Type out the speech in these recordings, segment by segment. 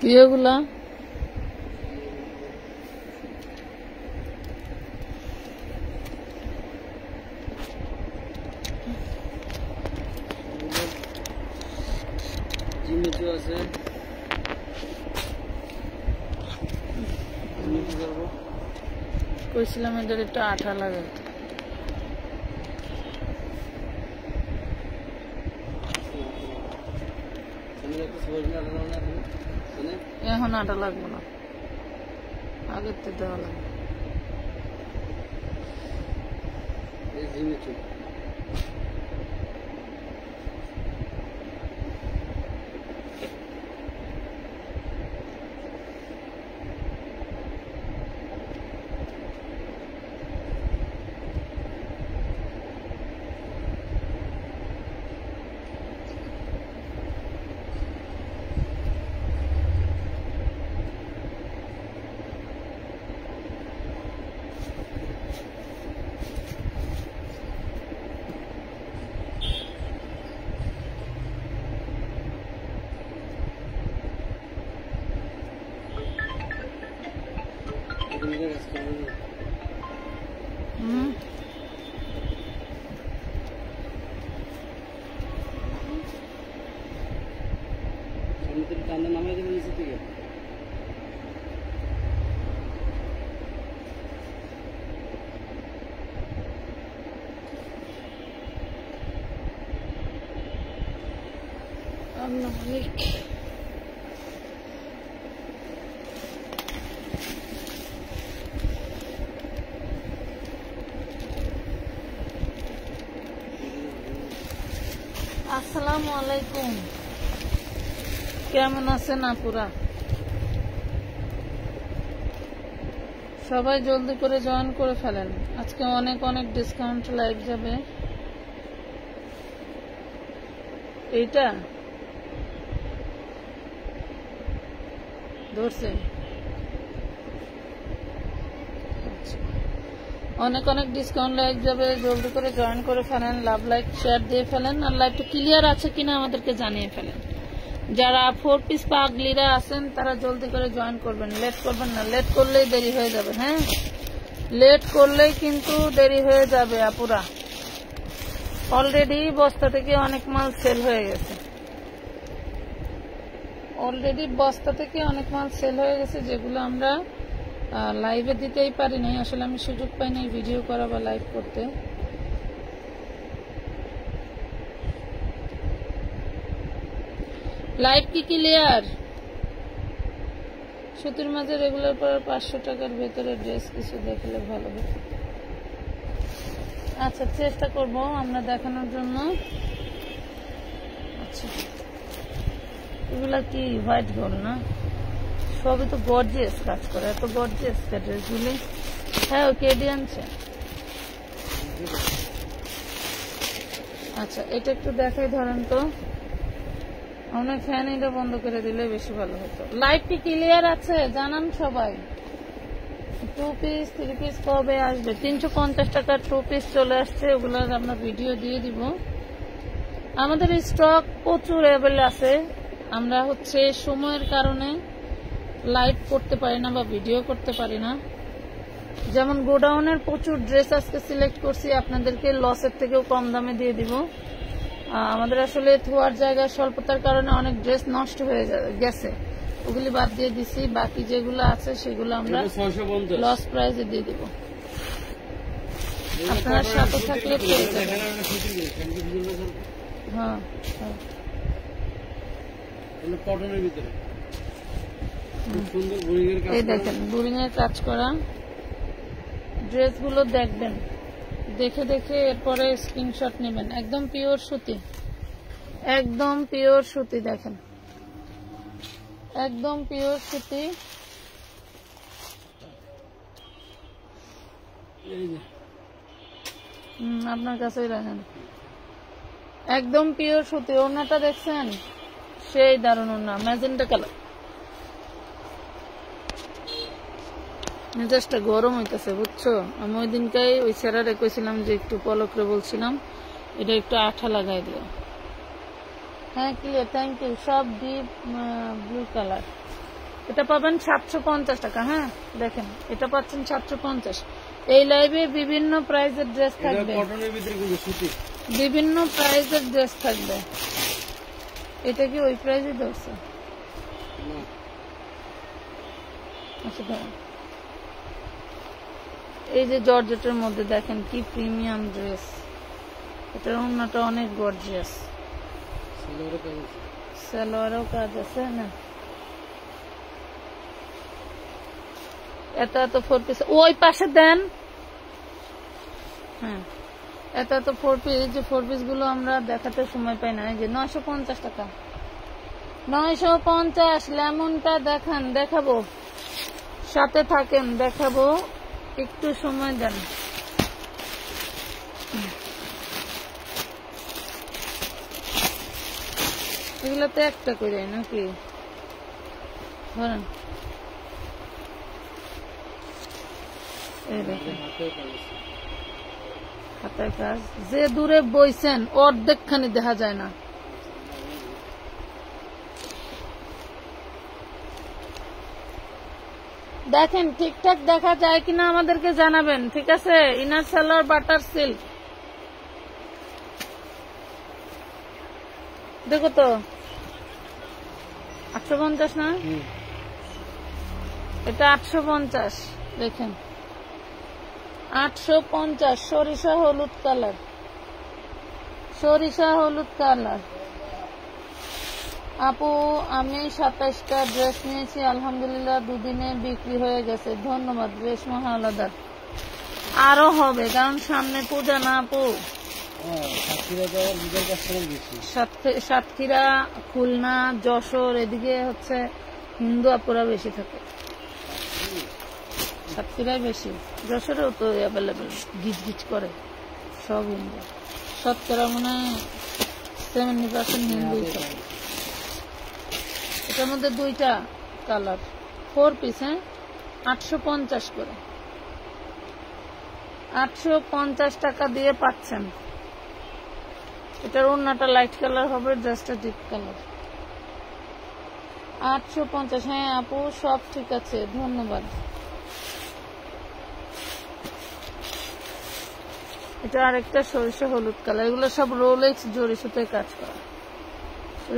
কি এগুলা? আছে কইছিলাম এদের একটু আঠা লাগে। এখন আটা লাগবে না, আগের থেকে দেওয়া লাগবে। নামাই দেবেন নিচে থেকে। আসসালামু আলাইকুম, কেমন আছেন আপুরা? সবাই জলদি করে জয়েন করে ফেলেন, আজকে অনেক অনেক ডিসকাউন্ট লাইভ যাবে। এইটা ধরছে, অনেক অনেক ডিসকাউন্ট লাইভ যাবে, জলদি করে জয়েন করে ফেলেন, লাভ লাইক শেয়ার দিয়ে ফেলেন, আর লাইভটা ক্লিয়ার আছে কিনা আমাদেরকে জানিয়ে ফেলেন। যারা 4 পিস পাগলিরা আছেন তারা জলদি করে জয়েন করবেন, লেট করবেন না, লেট করলেই দেরি হয়ে যাবে। হ্যাঁ, লেট করলেই কিন্তু দেরি হয়ে যাবে আপুরা। অলরেডি বস্তা থেকে অনেক মাল সেল হয়ে গেছে, অলরেডি বস্তা থেকে অনেক মাল সেল হয়ে গেছে, যেগুলো আমরা লাইভে দিতেই পারি নাই। আসলে আমি সুযোগ পাই নাই ভিডিও করা বা লাইভ করতে। লাইভ কি ক্লিয়ার? সুতির মাঝে রেগুলার পরে 500 টাকার ভেতরে ড্রেস কিছু দেখলে ভালো হবে। আচ্ছা, চেষ্টা করব আমরা দেখানোর জন্য। আচ্ছা, এগুলা কি হোয়াইট গোল্ড না? সবই তো গর্জিয়াস কাজ করে, এত গর্জিয়াস ড্রেসগুলি। হ্যাঁ, ওকে এডি আনছে। আচ্ছা, এটা একটু দেখাই, ধরেন তো। অনেক ফ্যান এটা বন্ধ করে দিলে বেশি ভালো হতো। লাইভটি ক্লিয়ার আছে জানান সবাই। 2 পিস 3 পিস কবে আসবে? 350 টাকার 2 পিস চলে আসছে, ওগুলোর আমরা ভিডিও দিয়ে দিব। আমাদের স্টক প্রচুর অ্যাভেলেবল আছে, আমরা সময়ের কারণে লাইভ করতে পারি না বা ভিডিও করতে পারি না। যেমন গোডাউনের প্রচুর ড্রেস আজকে সিলেক্ট করছি, আপনাদেরকে লসের থেকেও কম দামে দিয়ে দিব। আমাদের আসলে থোয়ার জায়গায় স্বল্পতার কারণে অনেক ড্রেস নষ্ট হয়ে গেছে, ওগুলি বাদ দিয়ে দিছি। বাকি যেগুলো আছে সেগুলো আমরা লস প্রাইসে দিয়ে দিব। আপনার সাথে থাকলে হ্যাঁ, এই দেখেন বোরিং এর কাজ করা ড্রেসগুলো দেখবেন, দেখে দেখে এরপরে স্ক্রিনশট নেবেন। একদম পিওর সুতি, একদম পিওর সুতি, দেখেন একদম পিওর সুতি। আপনার কাছেই রাখেন, একদম পিওর সুতি। ওড়নাটা দেখছেন, সেই দারুণ ওড়না, ম্যাজেন্টা কালার। মেজাজটা গরম হইতেছে বুঝছো। আমি ওই দিনকাই ওই স্যারারে কইছিলাম যে একটু পলকরে বলছিলাম এটা একটু আঠা লাগাই দিও। হ্যাঁ ক্লিয়ার, থ্যাংক ইউ। সব ডিপ ব্লু কালার। এটা পাবেন 750 টাকা। হ্যাঁ দেখেন, এটা পাচ্ছেন 750। এই লাইভে বিভিন্ন প্রাইজের ড্রেস থাকবে, বিভিন্ন প্রাইজের ড্রেস থাকবে। এটা কি ওই প্রাইজে ধরছে? আচ্ছা ধরেন, এই যে জর্জেটের মধ্যে দেখেন কি প্রিমিয়াম ড্রেস। এটার ওড়নাটা অনেক গর্জিয়াস, সালোয়ারেও কাজ আছে না। এত এত 4 পিস ওই পাশে দেন। হ্যাঁ এত এত 4 পিস, যে 4 পিস গুলো আমরা দেখাতে সময় পাই না। এই যে 950 টাকা, 950। লেমনটা দেখান, দেখাবো, সাথে থাকেন, দেখাবো, একটু সময় দেন। এগুলোতে একটা করে নাকি ধরেন। হাতের কাজ, যে দূরে বইছেন অর্ধেক খানি দেখা যায় না। দেখেন ঠিকঠাক দেখা যায় কিনা আমাদেরকে জানাবেন, ঠিক আছে? ইনার সালোয়ার বাটার সিল্ক, দেখো তো 850 না? এটা 850, দেখেন 850। সরিষা হলুদ কালার, সরিষা হলুদ কালার। আপু আমি 27টা ড্রেস নিয়েছি, আলহামদুলিল্লাহ 2 দিনে বিক্রি হয়ে গেছে। ধন্যবাদ রেশমা হাওলাদার। আরো হবে, কারণ সামনে পূজা না আপু। সাতক্ষীরা, খুলনা, যশোর এদিকে হচ্ছে হিন্দু আপুরা বেশি থাকে। সাতক্ষীরায় বেশি, যশোরেও তো অ্যাভেলেবেল, গিজ গিজ করে সব হিন্দু। শতকরা মনে হয় 70% হিন্দুই থাকে। এটার মধ্যে 2টা কালার, 4 পিস। হ্যাঁ 850 করে, 850 টাকা দিয়ে পাচ্ছেন। এটার ওড়নাটা লাইট কালার হবে, ড্রেসটা ডিপ কালার। 850। হ্যাঁ আপু সব ঠিক আছে, ধন্যবাদ। এটা আরেকটা সরিষা হলুদ কালার। এগুলো সব রোলেক্স জরি সুতোয় কাজ করা,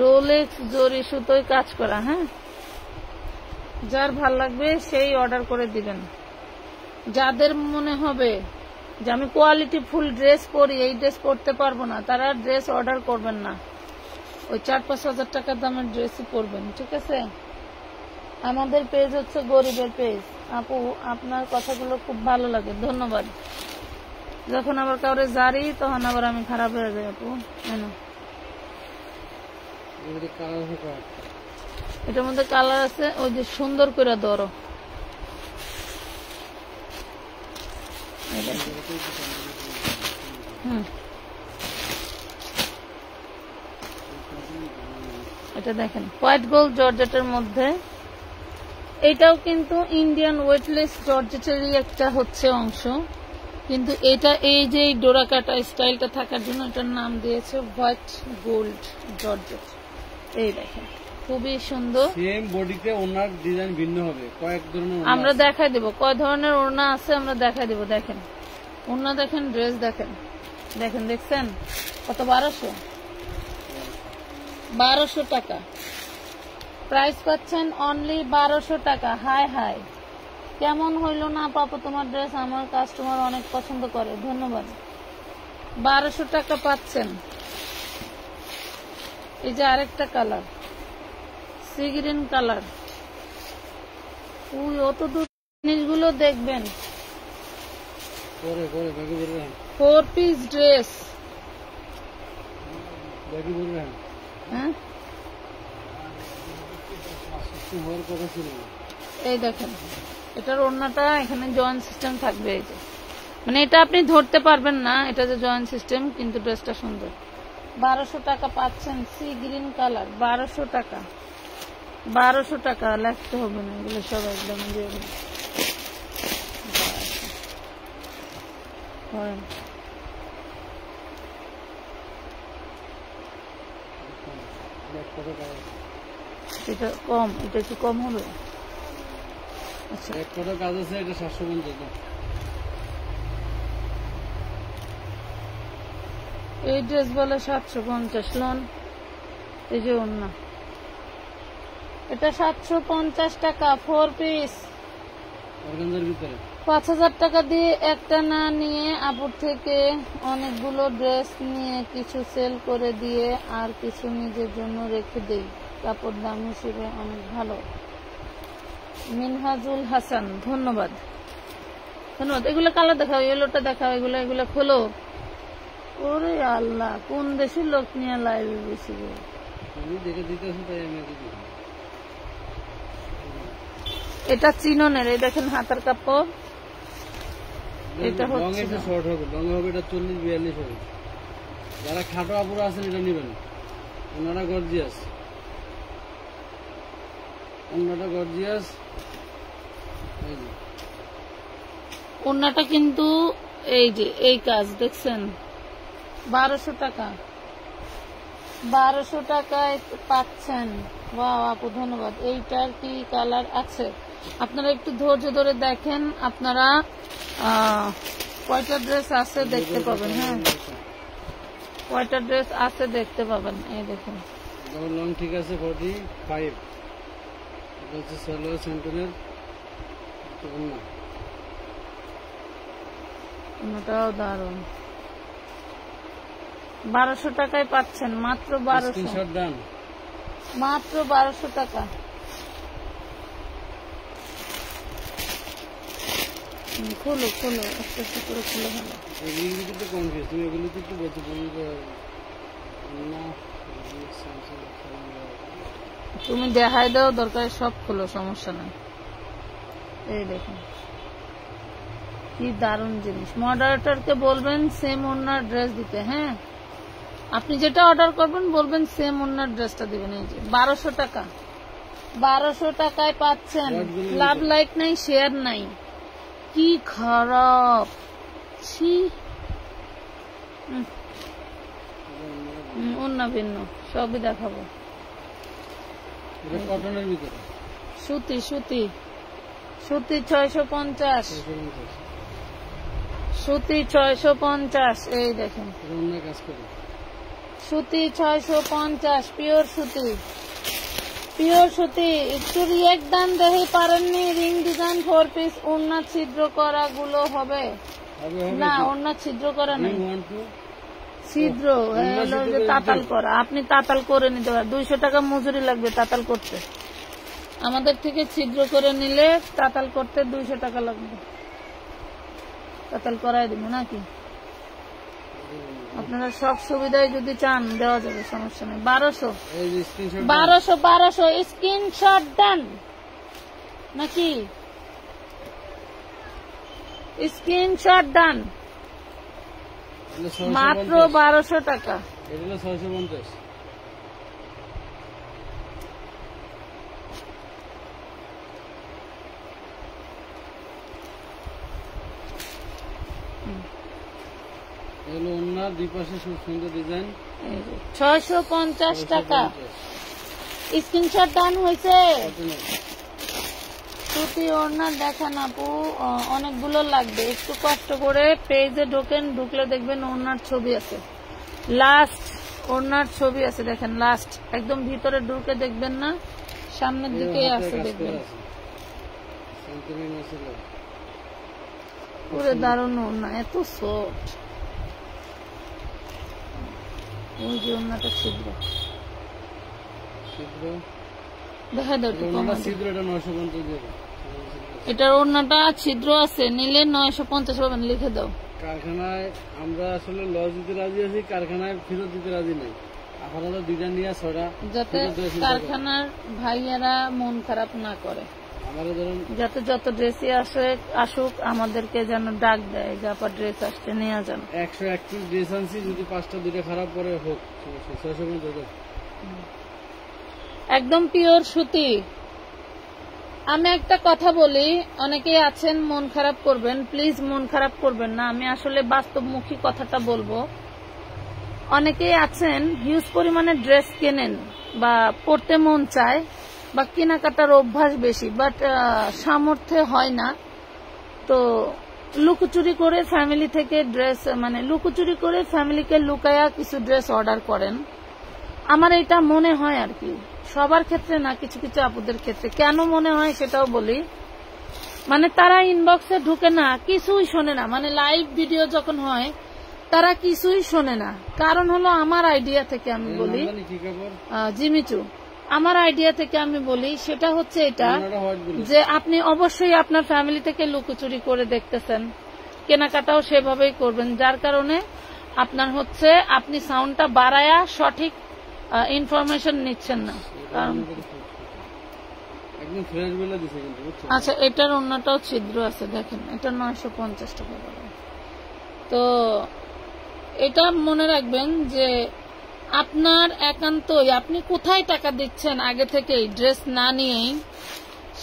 রোলেক্স জরি সুতোয় কাজ করা। হ্যাঁ যার ভাল লাগবে সেই অর্ডার করে দিবেন। যাদের মনে হবে যে আমি কোয়ালিটি ফুল ড্রেস পরি, এই ড্রেস পরতে পারবো না, তারা ড্রেস অর্ডার করবেন না। ওই 4-5 হাজার টাকার দামের ড্রেসই পরবেন, ঠিক আছে? আমাদের পেজ হচ্ছে গরিবের পেজ। আপু আপনার কথাগুলো খুব ভালো লাগে, ধন্যবাদ। যখন আবার কাউরে জারি, তখন আবার আমি খারাপ হয়ে যাই আপু। এটার মধ্যে কালার আছে, ওই যে সুন্দর করে ধরো। এটা দেখেন হোয়াইট গোল্ড জর্জেটের মধ্যে। এটাও কিন্তু ইন্ডিয়ান ওয়েটলেস জর্জেটেরই একটা হচ্ছে অংশ, কিন্তু এটা এই যে ডোরা কাটা স্টাইলটা থাকার জন্য এটার নাম দিয়েছে হোয়াইট গোল্ড জর্জেট। এই দেখেন খুবই সুন্দর। সেম বডিতে ওনার ডিজাইন ভিন্ন হবে, কয়েক ধরনের আমরা দেখাই দেব কয় ধরনের ওড়না আছে, আমরা দেখাই দেব। দেখেন ওড়না দেখেন, ড্রেস দেখেন, দেখেন দেখছেন কত? 1200 টাকা প্রাইস পাচ্ছেন, অনলি 1200 টাকা। হাই হাই, কেমন হইলো না পাপা তোমার ড্রেস? আমার কাস্টমার অনেক পছন্দ করে, ধন্যবাদ। 1200 টাকা পাচ্ছেন। এই যে আরেকটা কালার, সি গ্রিন কালার। ওই অত দূর জিনিসগুলো দেখবেন। 4 পিস ড্রেস। হ্যাঁ এই দেখেন এটার ওড়নাটা এখানে জয়েন্ট সিস্টেম থাকবে। এই যে মানে এটা আপনি ধরতে পারবেন না, এটা যে জয়েন্ট সিস্টেম, কিন্তু ড্রেসটা সুন্দর। 1200 টাকা পাচ্ছেন, সি গ্রিন কালার। 1200 টাকা, 1200 টাকা লাগতে হবে না, এগুলো সব একদম দিয়ে দেবেন। এক কত কাজ এটা কম, এটা একটু কম হবে। আচ্ছা, এক কত কাজ আছে, এটা 750 দাম। এই ড্রেস বলে 750 লোন। এই যে ওড়না, এটা 750 টাকা 4 পিস। অর্গানজার ভিতরে 5000 টাকা দিয়ে একটা না নিয়ে আপুর থেকে অনেকগুলো ড্রেস নিয়ে কিছু সেল করে দিয়ে আর কিছু নিজের জন্য রেখে দেই। কাপড় দাম হিসেবে অনেক ভালো। মিনহাজুল হাসান, ধন্যবাদ ধন্যবাদ। এগুলো কালার দেখাও, ইয়েলোটা দেখাও, এগুলো এগুলো খোলো। ওরে আল্লাহ, কোন দেশের লোক নিয়ে লাইভে বেশি গো। আমি দেখে দিতে আসি, তাই আমি দিতে এটা চিননের, এই দেখেন হাতার কাপড়। এটা লং হচ্ছে এটা শর্ট হবে, লং হবে এটা 40-42 হবে। যারা খাটো আপুরা আছেন এটা নেবেন। ওনারা গর্জিয়াস, ওনারা গর্জিয়াস। এই যে ওড়নাটা কিন্তু এই যে এই কাজ দেখছেন, 1200 টাকা, 1200 টাকায় পাচ্ছেন। বাহ আপু ধন্যবাদ। এইটার কি কালার আছে? আপনারা একটু ধৈর্য ধরে দেখেন, আপনারা কয়টা ড্রেস আছে দেখতে পাবেন। হ্যাঁ, কয়টা ড্রেস আছে দেখতে পাবেন। এই দেখুন, লং ঠিক আছে 45। এটা হচ্ছে সালোয়ার সেন্টারের ওড়না। ওটাও দারুন। 1200 টাকায় পাচ্ছেন, মাত্র 1200, স্ক্রিনশট ডান। মাত্র 1200 টাকা। খোলো খোলো, একটা একটা করে খুলে ভালো। এগুলি কিন্তু কনফিউজ, তুমি এগুলি তো একটু বলতে পারি না। তুমি দেখাই দাও, দরকার সব খোলো, সমস্যা নাই। এই দেখুন কি দারুণ জিনিস। মডারেটরকে বলবেন সেম ওড়নার ড্রেস দিতে। হ্যাঁ, আপনি যেটা অর্ডার করবেন বলবেন সেম ওড়নার ড্রেসটা দিবেন। এই যে 1200 টাকা, 1200 টাকায় পাচ্ছেন। লাভ লাইক নাই, শেয়ার নাই, কি খারাপ ছি। ওড়না ভিন্ন, সবই দেখাবো। এটা কটনের ভিতরে সুতি, সুতি, সুতি 650, সুতি 650। এই দেখেন অন্য কাজ করে সুতি 650, পিওর সুতি, পিওর সুতি। একটু রিয়েক্ট দান দেখে পারেননি। রিং ডিজাইন 4 পিস, ওড়না ছিদ্র করা গুলো হবে না, ওড়না ছিদ্র করা নেই, ছিদ্র হলো যে তাতাল করা। আপনি তাতাল করে নিতে পারেন, 200 টাকা মজুরি লাগবে তাতাল করতে। আমাদের থেকে ছিদ্র করে নিলে তাতাল করতে 200 টাকা লাগবে। তাতাল করাই দিব নাকি? আপনারা সব সুবিধাই যদি চান দেওয়া যাবে, সমস্যা নেই। 1200, 1200, 1200 স্ক্রিনশট ডান নাকি? স্ক্রিনশট ডান, মাত্র 1200 টাকা। এটা হলো 650। এগুলো ওনার দুই পাশে খুব সুন্দর ডিজাইন। 650 টাকা স্ক্রিনশট ডান হয়েছে। সুতি ওড়না দেখান আপু, অনেকগুলো লাগবে, একটু কষ্ট করে পেজে ঢোকেন, ঢুকলে দেখবেন ওড়নার ছবি আছে, লাস্ট ওড়নার ছবি আছে। দেখেন লাস্ট, একদম ভিতরে ঢুকে দেখবেন না, সামনের দিকে আছে দেখবেন। পুরো দারুণ ওড়না, এত সফট। ওই যে ওড়নাটা ছিদ্র, দেখা দাও একটু কম। এটার ওড়নাটা ছিদ্র আছে, নিলে 950 পাবেন, লিখে দাও। কারখানায় আমরা আসলে লস দিতে রাজি আছি, কারখানায় ফেরত দিতে রাজি নেই। আপাতত ডিজাইন নিয়ে ছড়া, যাতে কারখানার ভাইয়ারা মন খারাপ না করে, যাতে যত ড্রেসই আসুক আমাদেরকে যেন ডাক দেয় যে আপা ড্রেস আসছে নিয়ে যান। 131 ড্রেস আনছি, যদি 5টা 2টা খারাপ পরে হোক, 650। একদম পিওর সুতি। আমি একটা কথা বলি, অনেকেই আছেন মন খারাপ করবেন, প্লিজ মন খারাপ করবেন না, আমি আসলে বাস্তবমুখী কথাটা বলবো। অনেকেই আছেন হিউজ পরিমাণে ড্রেস কেনেন, বা পড়তে মন চায় বা কেনাকাটার অভ্যাস বেশি, বাট সামর্থ্যে হয় না, তো লুকোচুরি করে ফ্যামিলি থেকে ড্রেস, মানে লুকোচুরি করে ফ্যামিলিকে লুকায়া কিছু ড্রেস অর্ডার করেন। আমার এটা মনে হয় আর কি, সবার ক্ষেত্রে না, কিছু কিছু আপুদের ক্ষেত্রে। কেন মনে হয় সেটাও বলি। মানে তারা ইনবক্সে ঢুকে না, কিছুই শোনে না, মানে লাইভ ভিডিও যখন হয় তারা কিছুই শোনে না। কারণ হলো আমার আইডিয়া থেকে আমি বলি, জিমিচু, আমার আইডিয়া থেকে আমি বলি, সেটা হচ্ছে এটা যে আপনি অবশ্যই আপনার ফ্যামিলি থেকে লুকোচুরি করে দেখতেছেন, কেনাকাটাও সেভাবেই করবেন, যার কারণে আপনার হচ্ছে আপনি সাউন্ডটা বাড়ায়া সঠিক ইনফরমেশন নিচ্ছেন না। কারণ আচ্ছা, এটার অন্যটাও ছিদ্র আছে, দেখেন, এটা 950 টাকা করে। তো এটা মনে রাখবেন যে আপনার একান্তই, আপনি কোথায় টাকা দিচ্ছেন আগে থেকেই ড্রেস না নিয়েই,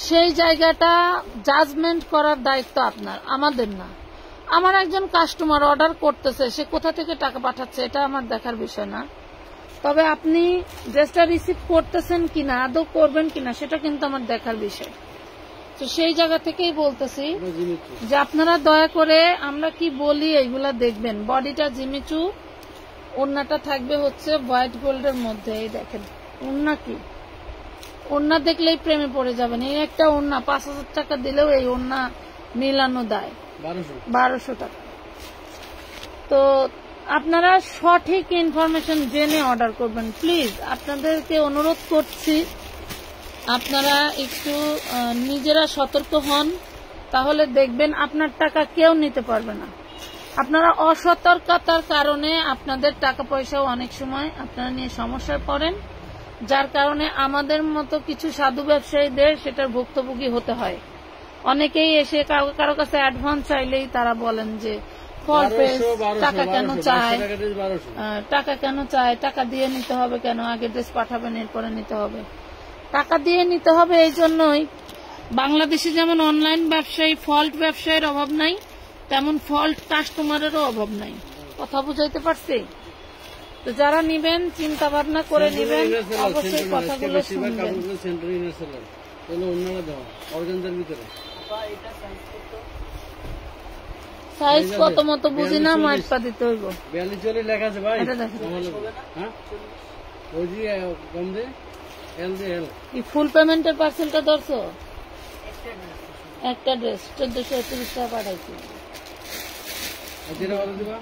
সেই জায়গাটা জাজমেন্ট করার দায়িত্ব আপনার, আমাদের না। আমার একজন কাস্টমার অর্ডার করতেছে, সে কোথা থেকে টাকা পাঠাচ্ছে এটা আমার দেখার বিষয় না, তবে আপনি ড্রেসটা রিসিভ করতেছেন কিনা, আদৌ করবেন কিনা, সেটা কিন্তু আমার দেখার বিষয়। তো সেই জায়গা থেকেই বলতেছি যে আপনারা দয়া করে আমরা কি বলি এইগুলা দেখবেন। বডিটা জিমিচু, ওড়নাটা থাকবে হচ্ছে হোয়াইট গোল্ডের মধ্যে। এই দেখেন ওড়না, কি ওড়না দেখলেই প্রেমে পড়ে যাবেন। এই একটা ওড়না 5000 টাকা দিলেও এই ওড়না মিলানো দেয় 1200 টাকা। তো আপনারা সঠিক ইনফরমেশন জেনে অর্ডার করবেন প্লিজ, আপনাদেরকে অনুরোধ করছি। আপনারা একটু নিজেরা সতর্ক হন, তাহলে দেখবেন আপনার টাকা কেউ নিতে পারবে না। আপনারা অসতর্কতার কারণে আপনাদের টাকা পয়সাও অনেক সময় আপনারা নিয়ে সমস্যায় পড়েন, যার কারণে আমাদের মতো কিছু সাধু ব্যবসায়ীদের সেটার ভুক্তভোগী হতে হয়। অনেকেই এসে কারো কাছে অ্যাডভান্স চাইলেই তারা বলেন যে টাকা কেন চায়, টাকা দিয়ে নিতে হবে কেন, আগে ড্রেস পাঠাবেন এরপরে নিতে হবে। টাকা দিয়ে নিতে হবে এই জন্যই, বাংলাদেশে যেমন অনলাইন ব্যবসায়ী, ফল্ট ব্যবসায়ীর অভাব নাই, তেমন ফল্ট কাস্টমারেরও অভাব নাই। কথা বুঝাইতে পারছি? তো যারা নিবেন চিন্তা ভাবনা করে নিবেন, অবশ্যই কথাগুলো শুনবেন। সাইজ কত মতো বুঝি না, মাইট পা দিতে হইব। 42 লেখা আছে ভাই, এটা দেখেন। হ্যাঁ ওই যে কম দে এল দে এল। কি ফুল পেমেন্টের পার্সেলটা ধরছো? একটা ড্রেস 1430 টাকা পাঠাইছি। যেটা বলে দিবা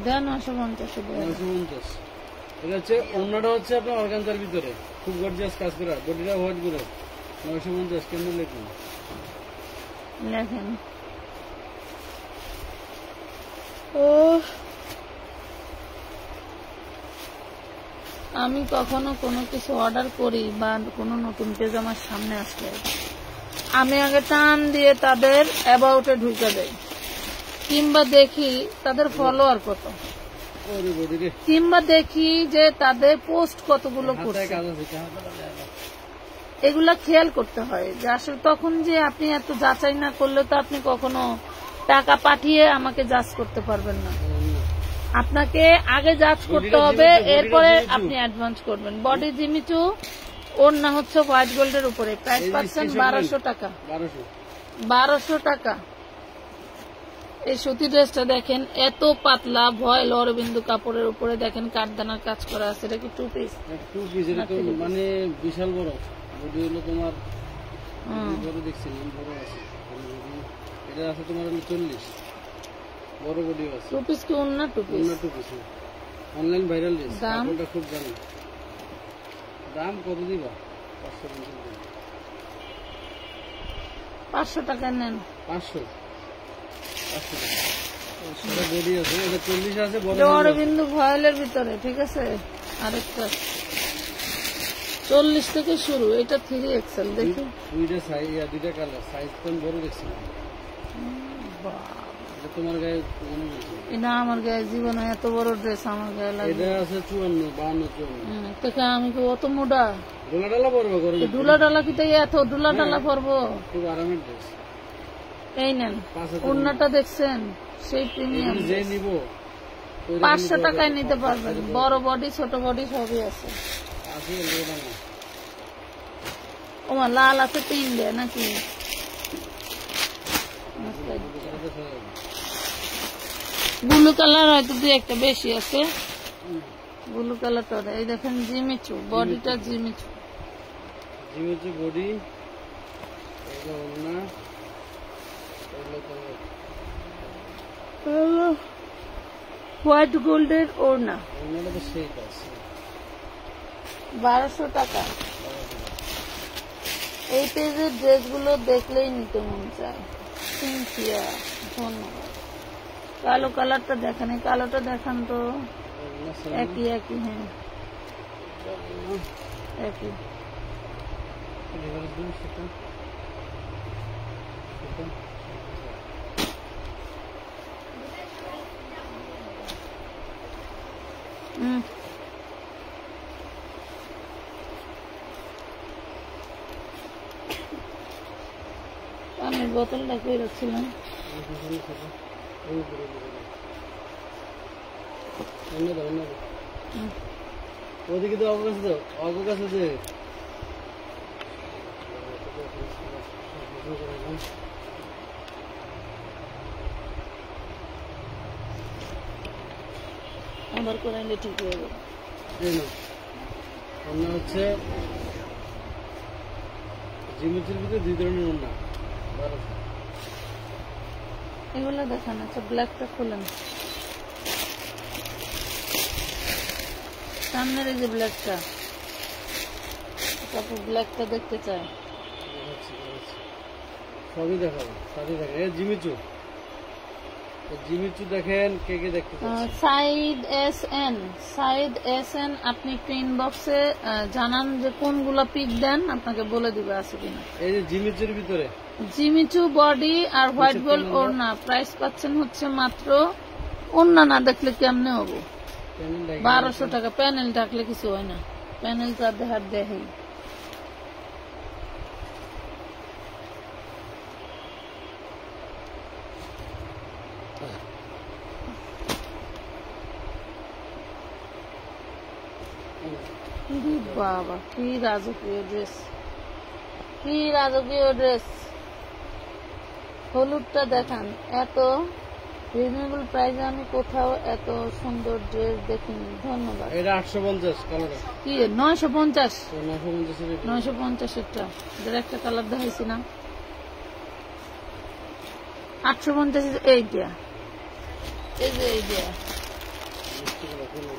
দেন 950 টাকা। 950। এটা হচ্ছে অন্যটা হচ্ছে আপনার অর্গানজার ভিতরে, খুব গর্জিয়াস কাজ করা, বডিটা হোয়াইট করে 950। কেন লেখেন? লেখেন। আমি কখনো কোনো কিছু অর্ডার করি বা কোনো নতুন পেজ আমার সামনে আসলে আমি আগে টান দিয়ে তাদের অ্যাবাউটে ঢুকে দেই, কিংবা দেখি তাদের ফলোয়ার কত, কিংবা দেখি যে তাদের পোস্ট কতগুলো করছে। এগুলা খেয়াল করতে হয় যে আসলে তখন যে আপনি এত যাচাই না করলে তো আপনি কখনো টাকা পাঠিয়ে আমাকে জাজ করতে পারবেন না। আপনাকে আগে জাজ করতে হবে, এরপরে আপনি অ্যাডভান্স করবেন। বডি জিমিচু, ওড়না হচ্ছে হোয়াইট গোল্ডের উপরে, প্রাইস পাচ্ছেন 1200 টাকা। 1200 টাকা। এই সুতি ড্রেসটা দেখেন, এত পাতলা, ভয়েল অরবিন্দু কাপড়ের উপরে দেখেন কাঠদানার কাজ করা আছে। এটা কি 2 পিস? 2 পিস, এটা তো মানে বিশাল বড় বডি হলো তোমার, বড় দেখছিলাম, বড় আছে। এটা আছে তোমার 40, বড় বডি আছে। 2 পিস কি ওন্না? 2 পিস, ওন্না 2 পিস। অনলাইন ভাইরাল ড্রেস, কাপড়টা খুব ভালো। দাম কত দিবা? 500 টাকা নেন। 500 টাকা। এটা বডি আছে, এটা 40 আছে, বড় অরবিন্দু ভয়েলের ভিতরে, ঠিক আছে। আরেকটা 40 থেকে শুরু, এটা 3XL। দেখি দুইটা সাইজ, দুইটা কালার, সাইজ কোন বড় দেখছিলাম। এটা তোমার গায়ে মনে হচ্ছে? এটা আমার গায়ে জীবনে এত বড় ড্রেস আমার গায়ে লাগে। এটা আছে 54, 52, 54। দেখে আমি কি অত মোটা? ডোলা ডালা পরবো, ডুলা ডালা কি তাই এত ডুলা ডালা পরবো? খুব আরামের ড্রেস। এই নেন, ওড়নাটা দেখছেন, সেই প্রিমিয়াম। যে নিব 500 টাকায় নিতে পারবেন, বড় বডি ছোট বডি সবই আছে। আছে লোডা না ওমা লাল আছে তিনটে নাকি ব্লু কালার হয়তো দুই একটা বেশি আছে ব্লু কালারটা এই দেখেন জিমিচু বডিটা জিমিচু জিমিচু বডি এগুলো ওন্না এগুলো হোয়াইট গোল্ডের ওড়না ওন্নাটা তো সেই আছে 1200 টাকা এই পেজের ড্রেসগুলো দেখলেই নিতে মন চায় সিনসিয়া ধন্যবাদ কালো কালারটা দেখেন এই কালোটা দেখান তো একই একই হ্যাঁ একই পানির বোতলটা কই রাখছিলাম ওদিকে তো অগো কাছে অগো কাছে যে আবার করাইলে ঠিক হয়ে যাবে ওন্না হচ্ছে জিমিচুর ভিতরে দুই ধরনের ওন্না এগুলো দেখান আচ্ছা ব্ল্যাকটা খুলেন সামনের এই যে ব্ল্যাকটা তারপর ব্ল্যাকটা দেখতে চাই সবই দেখাবো সাথে দেখেন এই জিমিচু জিমিচু দেখেন কে কে দেখতে সাইড এস এন আপনি একটু ইনবক্সে জানান যে কোনগুলা পিক দেন আপনাকে বলে দিবে আছে কিনা এই যে জিমিচুর ভিতরে জিমিচু বডি আর হোয়াইট গোল্ড ওড়না প্রাইস পাচ্ছেন হচ্ছে মাত্র ওড়না না দেখলে কেমনে হবো 1200 টাকা প্যানেল থাকলে কিছু হয় না প্যানেল তো হাত দেখেই বাবা কি রাজকীয় ড্রেস কি রাজকীয় ড্রেস হলুদটা দেখান এত রিজনেবল প্রাইসে আমি কোথাও এত সুন্দর ড্রেস দেখিনি ধন্যবাদ এটা 850 কালার কি 950 950 এরটা এর একটা কালার দেখাইছি না 850 এইটা এই যে এইটা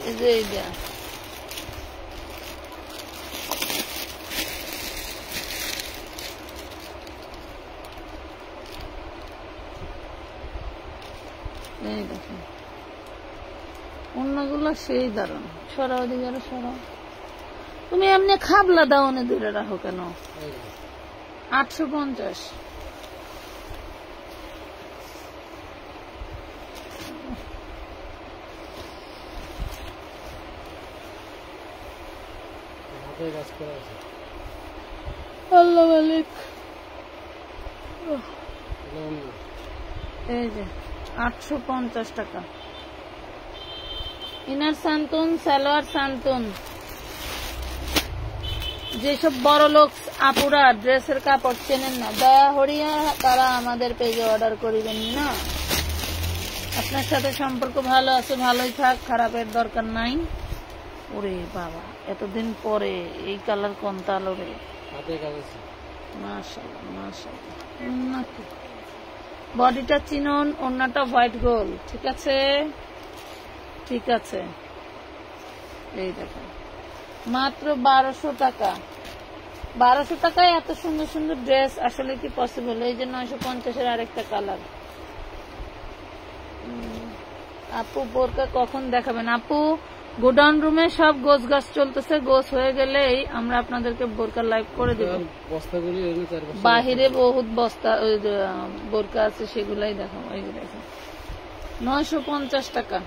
এই যে এইটা এই দেখুন অন্যগুলো সেই দারুন সরাও দিকে আরো সরাও তুমি এমনি খাবলা দাওনে দূরে রাখো কেন 850 আল্লাহ মালিক এই যে 850 টাকা ইনার সান্তুন সালোয়ার সান্তুন যেসব বড় লোক আপুরা ড্রেসের কাপড় চেনেন না দয়া হরিয়া তারা আমাদের পেজে অর্ডার করিবেন না আপনার সাথে সম্পর্ক ভালো আছে ভালোই থাক খারাপের দরকার নাই ওরে বাবা এতদিন পরে এই কালার কোনটা আলো রে মাশাআল্লাহ মাশাআল্লাহ বডিটা চিনুন ওড়নাটা হোয়াইট গোল্ড ঠিক আছে ঠিক আছে এই দেখেন মাত্র 1200 টাকা 1200 টাকায় এত সুন্দর সুন্দর ড্রেস আসলে কি পসিবল এই যে 950 এর আরেকটা কালার আপু বোরকা কখন দেখাবেন আপু গোডাউন রুমে সব গোছ গাছ চলতেছে গোছ হয়ে গেলেই আমরা আপনাদেরকে বোরকা লাইভ করে দেব বাহিরে বহুত বস্তা বোরকা আছে সেগুলাই দেখাবো এই দেখো 950 টাকা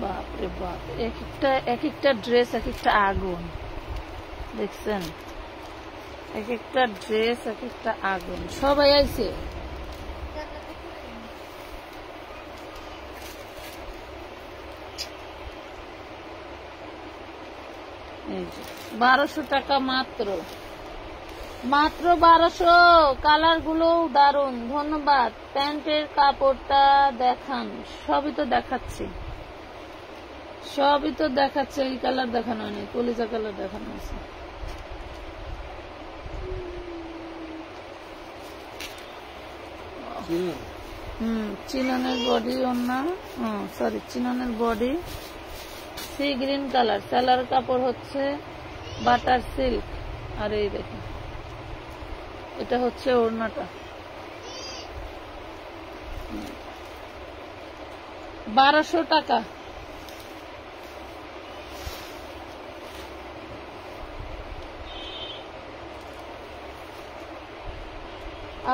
বাপরে বাপ এক একটা ড্রেস এক একটা আগুন দেখছেন এক একটা ড্রেস এক একটা আগুন সবাই আইছে এই যে 1200 টাকা মাত্র, মাত্র 1200। কালার গুলো দারুন, ধন্যবাদ। প্যান্টের কাপড়টা দেখান। সবই তো দেখাচ্ছি, সবই তো দেখাচ্ছে। এই কালার দেখানো হয়নি, কলিজা কালার দেখানো হয়েছে। চিননের বডি ওন্না, সরি চিননের বডি সি গ্রিন কালার। সেলার কাপড় হচ্ছে বাটার সিল্ক। আর এই দেখুন, এটা হচ্ছে ওড়নাটা। 1200 টাকা।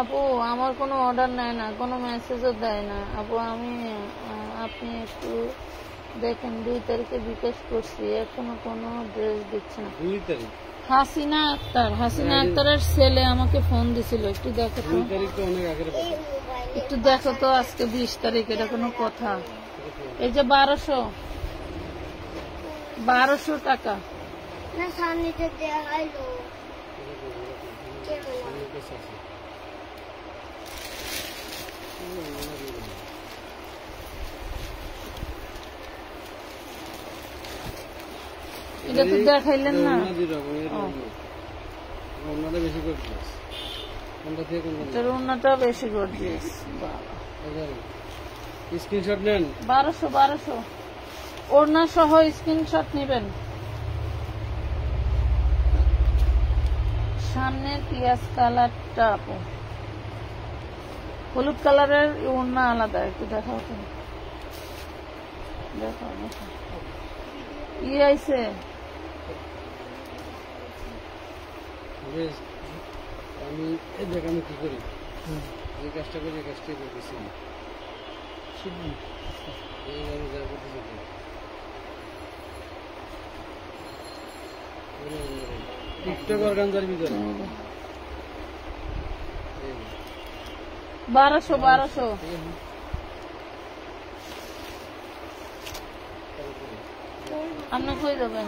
আপু আমার কোনো অর্ডার নেয় না, কোনো মেসেজও দেয় না আপু। আপনি একটু দেখেন, 2 তারিখে বিকাশ করছি, এখনো কোনো ড্রেস দিচ্ছে না। 2 তারিখ হাসিনা আক্তারের ছেলে আমাকে ফোন দিছিল, একটু দেখো তো। 2 তারিখ তো অনেক আগের কথা। একটু দেখো তো, আজকে 20 তারিখ, এটা কোনো কথা? এই যে 1200 টাকা। না সামনেটা দেয়া হলো। এটা তো দেখাইলেন না। ওনাটা বেশি গর্জিয়াস। কোনটা থেকে কোনটা? এটার ওড়নাটা বেশি গর্জিয়াস। স্ক্রিনশট নেন। 1200 ওড়না সহ স্ক্রিনশট নেবেন। সামনে পিয়াজ কালারটা আপু, হলুদ কালারের ওড়না আলাদা, একটু দেখাও তো। দেখো ই আইছে। আমি দেখ আমি কি করি, যে কাজটা করি এই কাজটাই করতেছি। এইভাবে যা করতেছি টিকটক অর্গানজার ভিতরে 1200 আপনি কই যাবেন?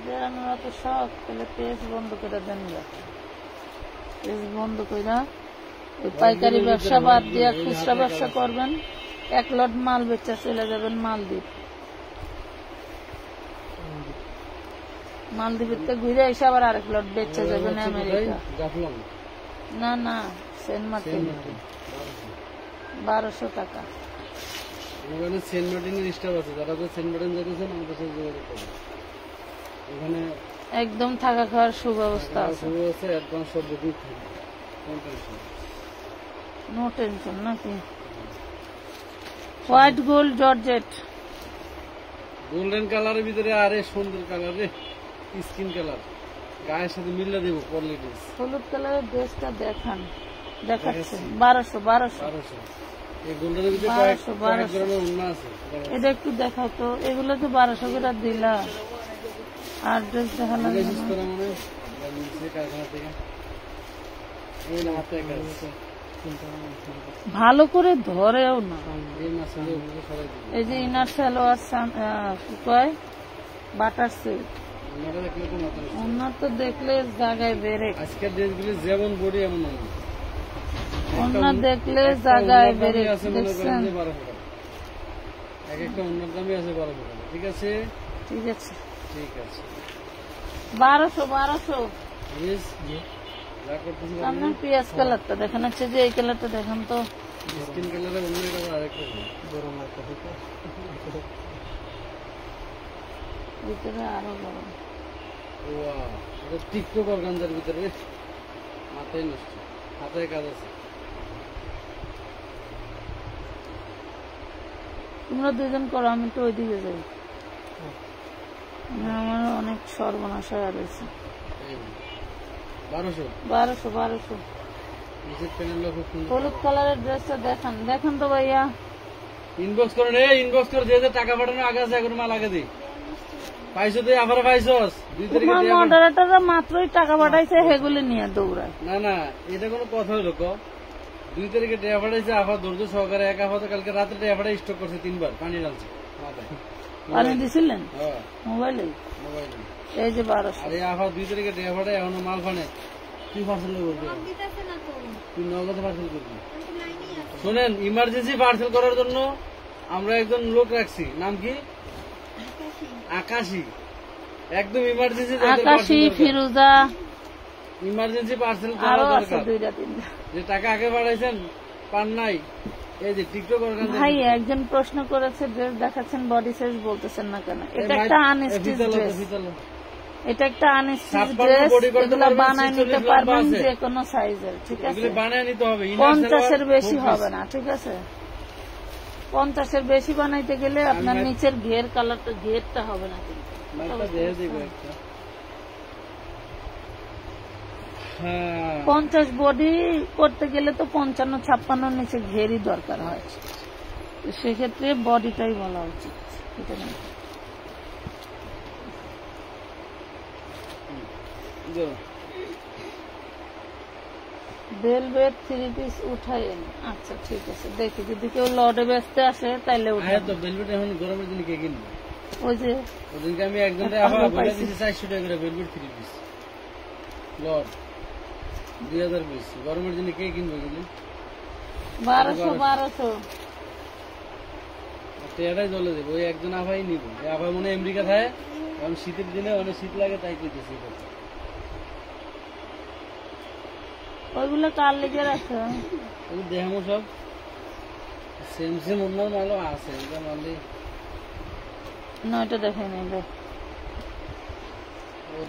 বেড়ানোর এত শখ, তাহলে পেজ বন্ধ করে দেন। পেজ বন্ধ করে ওই পাইকারি ব্যবসা বাদ দিয়া খুচরা ব্যবসা করবেন। 1 লট মাল বেচা চলে যাবেন মালদ্বীপের থেকে ঘুরে এসে আবার আরেক লট বেচে যাবেন আমেরিকা। না সেন্ট মার্টিন 1200 টাকা। সেন্ট মার্টিনের স্টাফ আছে, যারা সেন্ট মার্টিন যেতেছেন আমাদের সাথে যোগাযোগ করবেন। এখানে একদম থাকা খাওয়ার সুব্যবস্থা আছে। অ্যাডভান্স সব বুকিং থাকে, নো টেনশন নাকি? হোয়াইট গোল্ড জর্জেট, গোল্ডেন কালারের ভিতরে আরে সুন্দর কালার রে, স্কিন কালার, গায়ের সাথে মিলে দেবো কোয়ালিটিস। হলুদ কালারের ড্রেসটা দেখাচ্ছে 1200 এই গোল্ডেনের ভিতরে কয়েক ধরনের ওড়না আছে, এটা একটু দেখাও তো। এগুলো তো 1200 করে দিলা, আর ড্রেস দেখালাম কারখানা থেকে। ভালো করে ধরেও না। এই মাছগুলো এই যে ইনার সালোয়ার কি কয় বাটার সিল্ক, ওনার তো দেখলে জায়গায় বেড়ে। আজকের ড্রেসগুলি যেমন বডি এমন ওনার দেখলে জায়গায় বেড়ে। দেখছেন, এক একটা ওনার দামই আছে 1200 টাকা। ঠিক আছে 1200 আপনার পিয়াজ কালারটা দেখেন, হচ্ছে যে এই কালারটা দেখেন তো। স্কিন কালারে অন্য আরেকটা ভিতরে আরো গরম। টিকটক অর্গানজার ভিতরে মাথায় নষ্ট, হাতায় কাজ আছে। তোমরা দুজন করো, আমি তো ওইদিকে যাই। আমার অনেক সর্বনাশ হয়ে রয়েছে। 1200 হলুদ কালারের ড্রেসটা দেখেন তো ভাইয়া। ইনবক্স করে যে টাকা পাঠানো আগে আছে, এখন মাল আগে দিই। পাইছো তুই আবার পাইছস 2 তারিখে মডারেটররা মাত্রই টাকা পাঠাইছে, হেগুলি নিয়ে দৌড়ায়। না এটা কোনো কথা হইলো? 2 তারিখে টেয়া ফাটাইছে, আফা ধৈর্য সহকারে এক আফা তো কালকে রাতে টেয়া ফাটাই স্টক করছে 3 বার, পানি ঢালছে মাথায়। পানি দিছিলেন হ্যাঁ, মোবাইলে? মোবাইলে। এই যে 1200। আর এই আফা 2 তারিখে টেয়া ফাটাই এখনো মাল ফানে। তুই পার্সেল করবি, দিতেছে না তো তুই নগদে পার্সেল করবি। কিন্তু লাইনই আছে শোনেন, ইমার্জেন্সি পার্সেল করার জন্য আমরা একজন লোক রাখছি, নাম কি? আকাশী। একদম ইমার্জেন্সি, আকাশী, ফিরোজা, ইমার্জেন্সি পার্সেল করা আরো আছে দরকার। 2-3টা। যে টাকা আগে পাঠাইছেন পান নাই, এই যে টিকটক ভাই একজন প্রশ্ন করেছে ড্রেস দেখাচ্ছেন বডি সাইজ বলতেছেন না কেন? এটা একটা আনস্টিচ ড্রেস, এটা একটা আনস্টিচ ড্রেস, এগুলা বানায় নিতে পারবেন যে কোনো সাইজের, ঠিক আছে? বানায় নিতে হবে, 50-এর বেশি হবে না, ঠিক আছে? 50-এর বেশি বানাইতে গেলে আপনার নিচের ঘের কালারটা, ঘেরটা হবে না কিন্তু। হ্যাঁ, 50 বডি করতে গেলে তো 55-56 নিচে ঘেরই দরকার হয়, তো সেক্ষেত্রে বডিটাই বলা উচিত, এটা না। ভেলভেট 3 পিস উঠাইন। আচ্ছা ঠিক আছে, দেখি যদি কেউ লটে বেচতে আসে তাইলে উঠাই। তো ভেলভেট এখন গরমের দিনে কে কিনবে? ওই যে ওদিনকে আমি একজনটা বলে দিচ্ছি 400 টাকা করে ভেলভেট 3 পিস লট, 2000 পিস। গরমের দিনে কে কিনবে এগুলি? 1200 এটাই চলে দেবো, ওই একজন আভাই নিব। আভাই মনে হয় আমেরিকা থাকে, কারণ শীতের দিনে অনেক শীত লাগে, তাই কইতেছি। ওইগুলো কার লেগে রাখছে? ওই দেখামো সব সেম সেম অন্য মালও আছে, এটা মালে না, এটা দেখেন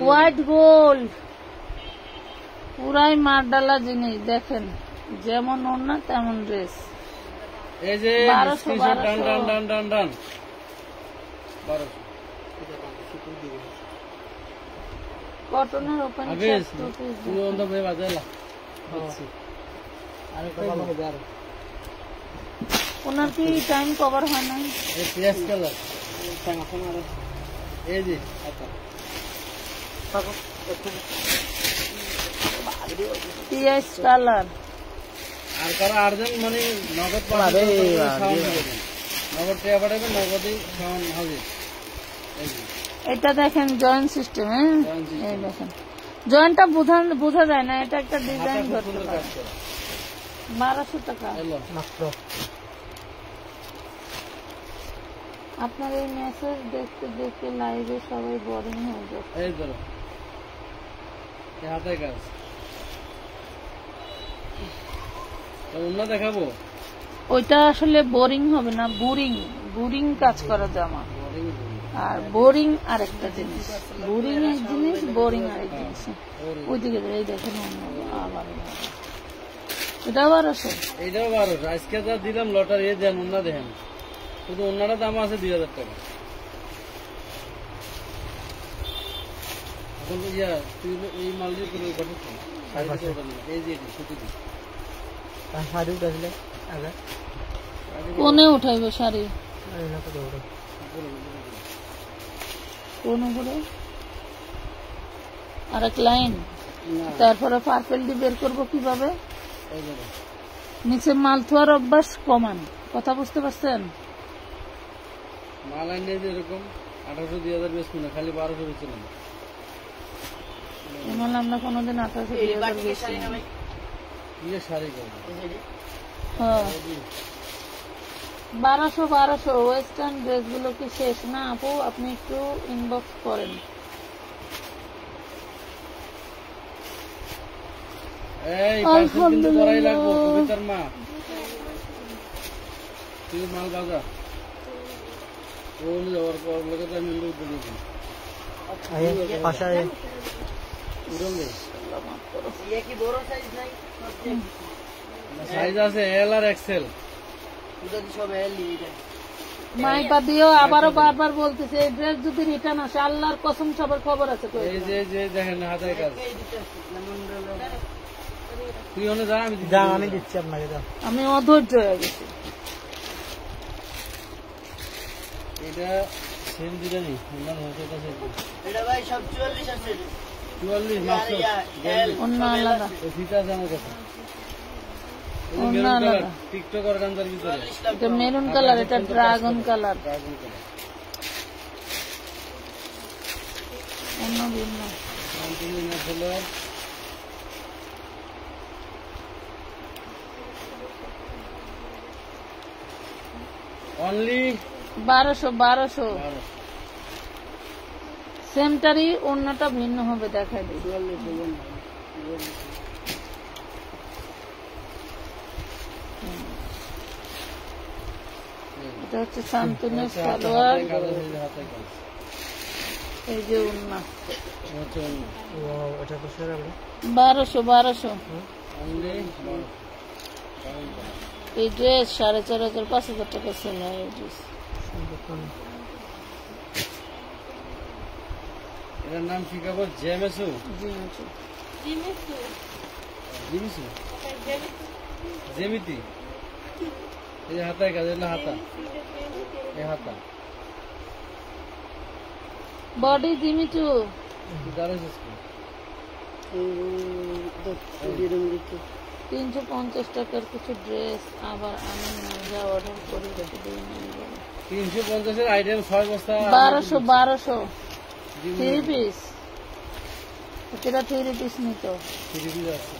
হোয়াইট গোল্ড, পুরাই মার ডালা জিনিস। দেখেন যেমন ওড়না তেমন ড্রেস। এই যে 1200 ডান ডান ডান ডান ডান 1200 কটনের ওপেন আগে শার্ট 2 পিস। তুই অন্য ভাই বাজালা আরেকটা ভালো হবে। আর ওনার কি টাইম কভার হয় না? এই পিয়াজ কালার এই যে আচ্ছা পিএস কালার। আর কারা আর্জেন্ট মানে নগদ পাবে, নগদ টাকা পাঠাবেন, নগদই সামান হাজির। এই যে এটা দেখেন জয়েন্ট সিস্টেম, হ্যাঁ এই দেখেন জয়েন্টটা বোঝা যায় না, এটা একটা ডিজাইন করতে পারে। 1200 টাকা মাত্র। আপনার এই মেসেজ দেখতে দেখতে লাইভে সবাই বোরিং হয়ে যাচ্ছে। এই ধরো হাতে কাজ অন্য দেখাবো। ওইটা আসলে বোরিং হবে না, বোরিং কাজ করা জামা। আর বোরিং আরেকটা জিনিস, বোরিং এক জিনিস, বোরিং আরেক জিনিস। ওইদিকে এই দেখেন আবার এটা 1200, এইটাও 1200। আজকে যা দিলাম লটারি দেন, অন্য দেখেন শুধু অন্যটা দাম আছে 2000 টাকা। এখন ইয়া তুই এই মাল দিয়ে করে পাঠাচ্ছি এই যে সুতি দিই শাড়ি উঠাইলে আগে কোনে উঠাইব শাড়ি? কোন উপরে আরেক লাইন, তারপরে পার্পেল দিয়ে বের করবো কিভাবে? নিচে মাল থোয়ার অভ্যাস কমান, কথা বুঝতে পারছেন? মাল আইনে এরকম 1800 2000 বেশ না, খালি 1200 বেচছিলাম। মাল আমরা কোনোদিন 1800 2000 বেশি ইয়ে শাড়ি করবো। হ্যাঁ 1200 ওয়েস্টার্ন ড্রেস গুলো কি শেষ না আপু? আপনি একটু ইনবক্স করেন। এই পার্সেল কিন্তু করাই লাগবে কবিতার মা। তুই মাল বাজা ওন যাওয়ার পর লোকে তো আমি লোক দিয়েছি পাশায় উড়ঙ্গে। ইয়ে কি বড় সাইজ নাই? সাইজ আছে এল আর এক্সেল। এটা কি সব এল এটা? মাইপা দিও, আবারও বারবার বলতেছে এই ড্রেস যদি রিটার্ন আসে আল্লাহর কসম সবার খবর আছে। এই যে দেখেন হাতের কাজ। তুই ওনে যা, আমি যা আমি দিচ্ছি আপনাকে। যা, আমি অধৈর্য হয়ে গেছি। এটা সেম দিলে নি ওনার হতে কাছে এটা ভাই সব 44 আছে। 44 মাত্র অন্য আলাদা ফিতা আছে আমার কাছে। অন্য আলাদা। টিকটক অর্গানজার ভিতরে এটা মেরুন কালার, এটা ড্রাগন কালার, ড্রাগন কালার। অন্য ভিন্ন। শান্তনু ন্যাচারাল অনলি 1200 সেমটারই অন্যটা ভিন্ন হবে, দেখাই দিই। এটা হচ্ছে শান্তনুর সালোয়ার, এই যে ওন্না 1200 এই ড্রেস 4500 5000 টাকা সেল হয় এই ড্রেস। এটার নাম কি কাপড়? জেমেসু জেমিতি। এই যে হাতায় কাজ, এগুলো হাতা, এই হাতা বডি জিমিচু দাঁড়াইছিস 350 টাকার কিছু ড্রেস আবার আমি যা অর্ডার করি রেখে দিই। 350 এর আইটেম 6 বস্তা 1200 3 পিস, এটা 3 পিস নিত। সিরিজ আছে।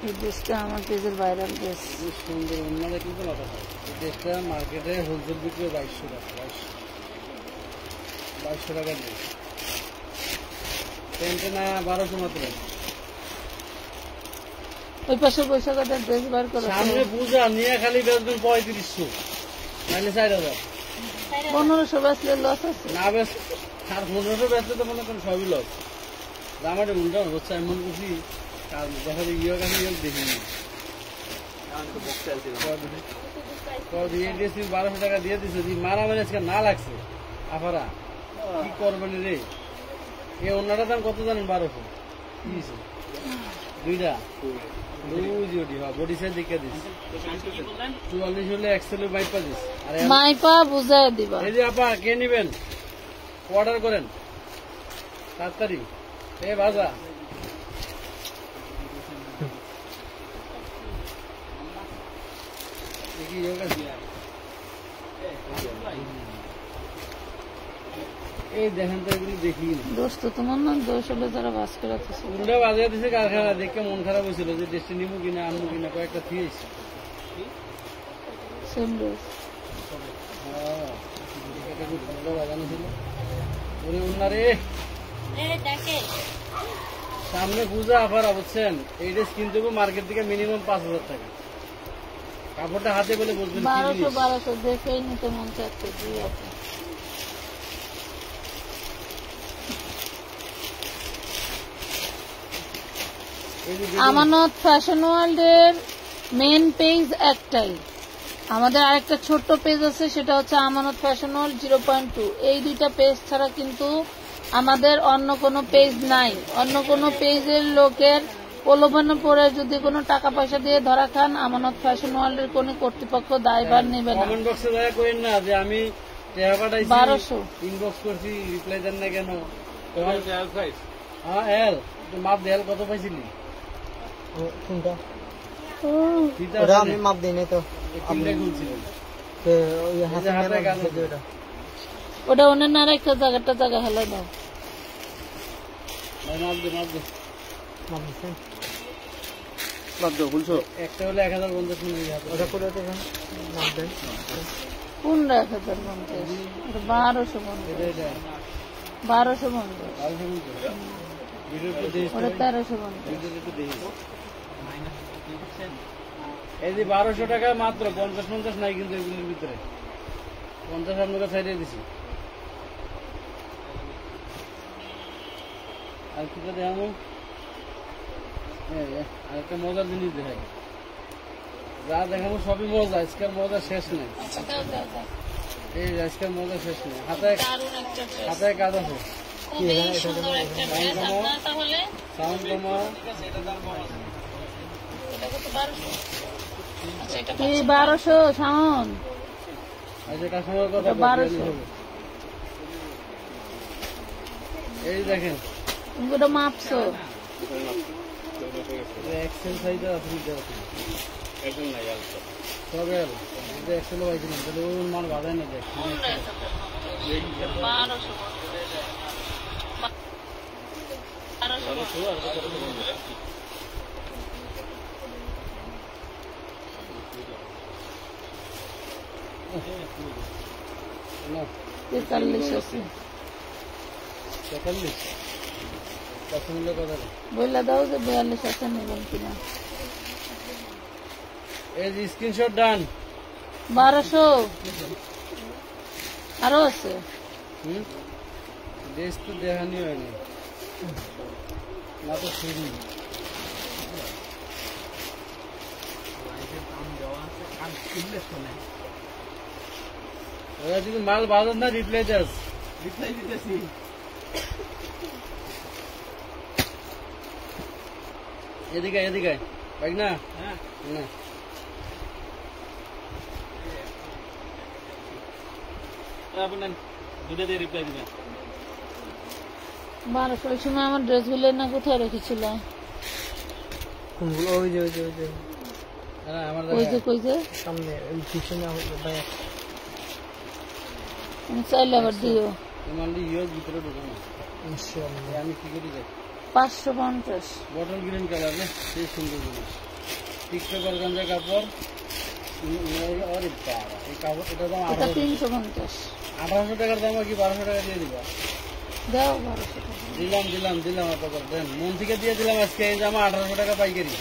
এই ড্রেসটা আমার পেজের ভাইরাল ড্রেস। খুব সুন্দর, অন্যরা কিন্তু লতা হয়। এই ড্রেসটা মার্কেটে হোলসেল বিক্রি 2200 টাকা, 2200 টাকা ড্রেস। প্যান্টে না 1200 মাত্র। ওই পাশে বৈশাখের ড্রেস বার করো, সামনে পূজা নিয়ে খালি বেচবেন 3500, নাহলে 4000। 1500 বেচলে লস আছে। না বেশ আর 1500 বেচলে তো মনে করেন সবই লস। দামাটা উল্টা হচ্ছে, এমন খুশি কাজ দেখা যায় ইয়ে কাছে দেখিনি। 1200 টাকা দিয়ে দিচ্ছে, মারামারি আজকে না লাগছে আপারা কি করবেন রে। এই অন্যটার দাম কত জানেন? 1200 দুইটা বডি সাইজ দেখে দিস 44 হলে এক্সেল মাইপা দিস। আর মাইপা বুঝাই দিবা। এই যে আপা কে নিবেন অর্ডার করেন তাড়াতাড়ি। এ ভাজা এই দেখেন তো, এগুলি দেখি দোষ তো তোমার না, দোষ হলে যারা বাস করে উল্টা বাজার দিছে কারখানা। দেখে মন খারাপ হয়েছিল যে ড্রেসটা নিবো কিনা আনবো কিনা, কয়েকটা থিয়েছি। সেম ড্রেস বাজানো ছিল ওরে উন্নারে। সামনে পূজা আফারা বুঝছেন, এই ড্রেস কিনতে হবে মার্কেট থেকে মিনিমাম 5000 টাকা। কাপড়টা হাতে বলে বুঝবেন 1200 দেখেই নিতে মন চাচ্ছে। আমানত ফ্যাশন ওয়ার্ল্ডের মেন পেজ একটাই, আমাদের আরেকটা ছোট্ট পেজ আছে, সেটা হচ্ছে আমানত ফ্যাশন ওয়ার্ল্ড 0.2। এই দুইটা পেজ ছাড়া কিন্তু আমাদের অন্য কোনো পেজ নাই। অন্য কোনো পেজের লোকের প্রলোভনে পড়ে যদি কোনো টাকা পয়সা দিয়ে ধরা খান, আমানত ফ্যাশন ওয়ার্ল্ডের কোনো কর্তৃপক্ষ দায়ভার নেবে না। কমেন্ট বক্সে দয়া করেন না যে আমি টাকা পাঠাইছি 1200 ইনবক্স করছি, রিপ্লাই দেন না কেন? হ্যাঁ এল মাপ দেয়াল কত পাইছিলি? কোনটা? ফিতা ওটা আছে আমি না? মাপ দিই নাই তো। তিনটা খুলছিলি। ওই হাতে হাতে কাজ আছে। ওটা অন্য আর একটা জায়গা হেলে দাও। ভাই মাপ দে, মাপ দে। মাপ দিচ্ছেন? মাপ দে, খুলছো? একটা হলে 1050 মিনিট হাতে। ওটা করে তো মাপ দেন। কোন 1050? 1250। এটা 1250। ভিডিও তো দেখিস ওটা 1350। ভিডিও তো দেখিস। এই যে 1200 টাকা মাত্র, 50 নাই কিন্তু এগুলির ভিতরে। 50 আপনাকে ছাড়িয়ে দিছি। আর কিটা দেখাবো? আরেকটা মজার জিনিস দেখাই। যা দেখাবো সবই মজা, আজকের মজা শেষ নেই। এই আজকের মজা শেষ নেই। হাতায় কাজ আছে। সাউন্ড কমা 1200 সাউন্ড। আচ্ছা কাস্টমার কথা 1200 এই দেখেন তুমি ওটা মাপছো এক্সেল সাইজ আছে তবে এক্সেল পাইছিলাম তাহলে ওই মান বাধায় না দেখ না 43 আছে 43 পছন্দ কথা বললা দাও যে 42 আছে নেবেন কিনা এই যে স্ক্রিনশট ডান 1200 আরো আছে দেশ তো দেখানি হয়নি না তো শুনি ওরা যদি মাল বাজার না রিপ্লাই দাস রিপ্লাই দিতেছি এদিকে এদিকে বাইক না হ্যাঁ না আপনার দুটো দিয়ে রিপ্লাই দিবেন 1200 ওই সময় আমার ড্রেস গুলো না কোথায় রেখেছিল কোনগুলো ওই যে হ্যাঁ আমার কই যে সামনে ওই পিছনে ভাই আমি চাইলে আবার দিও তোমার ইয়োর ভিতরে ঢুকানো ইনশাআল্লাহ আমি কি করি দেখ 550 বটল গ্রিন কালার না সেই সুন্দর জিনিস টিকটক অর্গানজা কাপড় আরে বাবা এই কাপড় এটা দাম এটা 350 1800 টাকার দাম কি 1200 টাকা দিয়ে দিবা দাও 1200 টাকা দিলাম আপনাদের দেন মন থেকে দিয়ে দিলাম আজকে এই জামা 1800 টাকা পাইকারি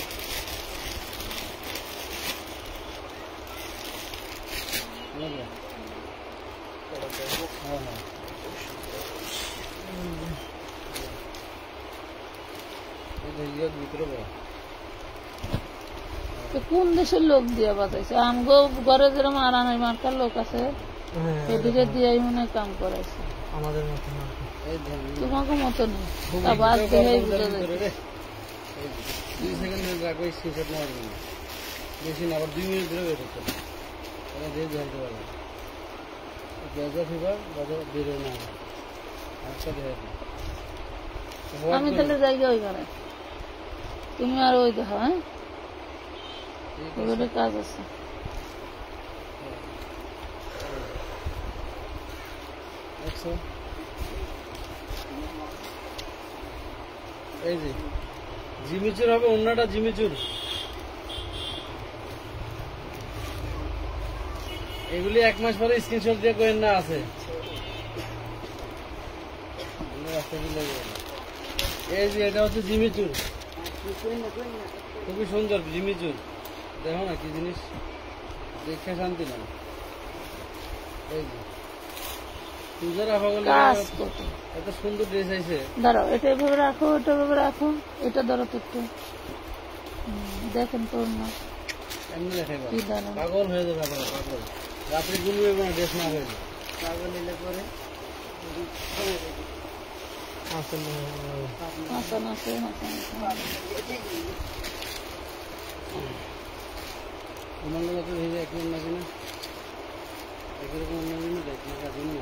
ভিতরে কোন দেশের লোক দিয়ে বাজাইছে আমগো ঘরে যেরকম আরামের মার্কার লোক আছে এদিকে দিয়ে মনে কাম করাইছে আমাদের মতো না তোমাকে মতো নেই তা বাদ দিয়ে বুঝা যায় 2 সেকেন্ডের রাখবো স্ক্রিনশট নেওয়ার জন্য বেশি না আবার 2 মিনিট ধরে বের হচ্ছে তাহলে দিয়ে যাইতে পারবে বাজার ফিবার বাজার বের না আচ্ছা দেখো আমি তাহলে যাই ওই ঘরে তুমি আর ওই দেখো হ্যাঁ ওগুলো কাজ আছে এই যে জিমিচুর হবে অন্যটা জিমিচুর এগুলি 1 মাস পরে স্ক্রিনশট দিয়ে কোয়েন না আছে এই যে এটা হচ্ছে জিমিচুর খুবই সুন্দর জিমিচুর দেখো না কি জিনিস দেখে শান্তি না এই যে পূজার আফাগুলো এত সুন্দর ড্রেস আছে দাঁড়াও এটা এভাবে রাখো এটা এভাবে রাখো এটা ধরো তো একটু দেখেন তোর না এমনি দেখাই পাগল হয়ে যাবে আপনার পাগল রাত্রে ঘুমিয়ে কোনো ড্রেস না হয়ে যাবে পাগল নিলে পরে তোমার লোক তো ভেবে একই অন্য কিনা একই রকম অন্য কিনা দেখ না কাজ অন্য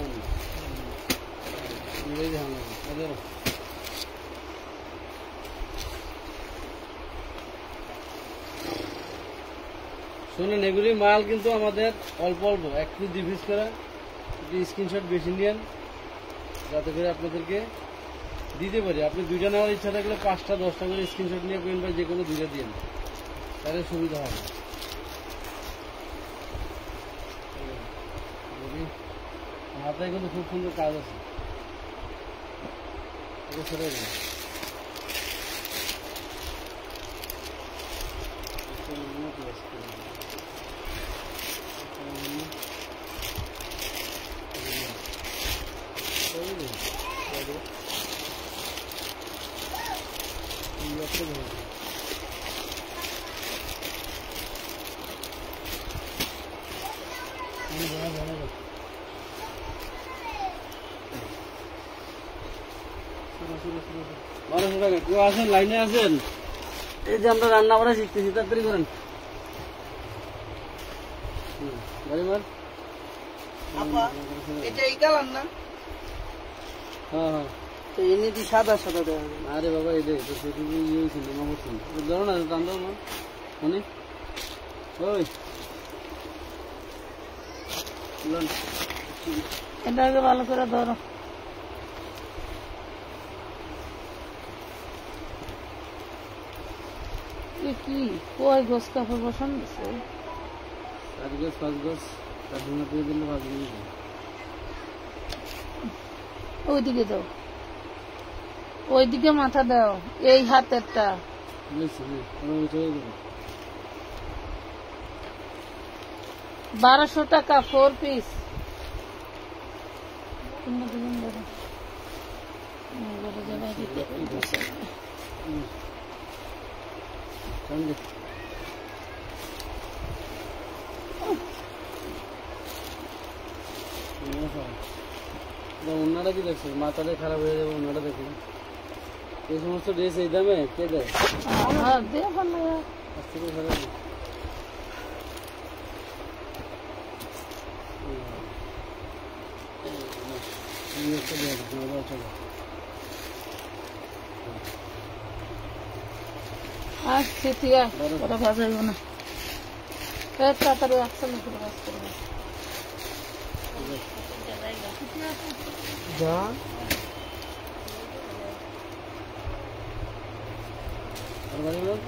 অন্য শোনেন এগুলি মাল কিন্তু আমাদের অল্প অল্প একটু ডিভিস করা স্ক্রিনশট বেশি নিয়েন যাতে করে আপনাদেরকে দিতে পারি আপনি 2টা নেওয়ার ইচ্ছা থাকলে 5টা 10টা করে স্ক্রিনশট নিয়ে পেন বা যে কোনো 2টা দিয়ে তাহলে সুবিধা হবে হাতায় কিন্তু খুব সুন্দর কাজ আছে সরে কেউ আছেন লাইনে আছেন এই যে আমরা রান্না করা শিখতেছি তাড়াতাড়ি করেন আপা এটা এই কালার না? হ্যাঁ হ্যাঁ তো এনে দি সাদা সাদা দেওয়া হবে। আরে বাবা এই দেখ সেটি ইয়ে হয়েছিল নমস্কার ধরো না টান দাও না মানে ওই লন এটা আগে ভালো করে ধরো। এ কি কয় গোছ কাপড় বসান দিছে? 4 গজ 5 গজ তার জন্য দিয়ে দিলে ভালো জিনিস ওইদিকে দাও, ওইদিকে মাথা দাও, এই হাতেরটা। বুঝছি আমি চলে দেবো 1200 টাকা 4 পিস। সঙ্গে অন্যটা কি দেখছো মাথাটা খারাপ হয়ে যাবে অন্যটা দেখো এই সমস্ত ড্রেস এই দামে কে দেয় আজ থেকে খারাপ আচ্ছা ঠিক আছে, ওরা ভাজাইব না, তাড়াতাড়ি একসাথে করে ভাজ করবো। যা আর বাড়ি লোক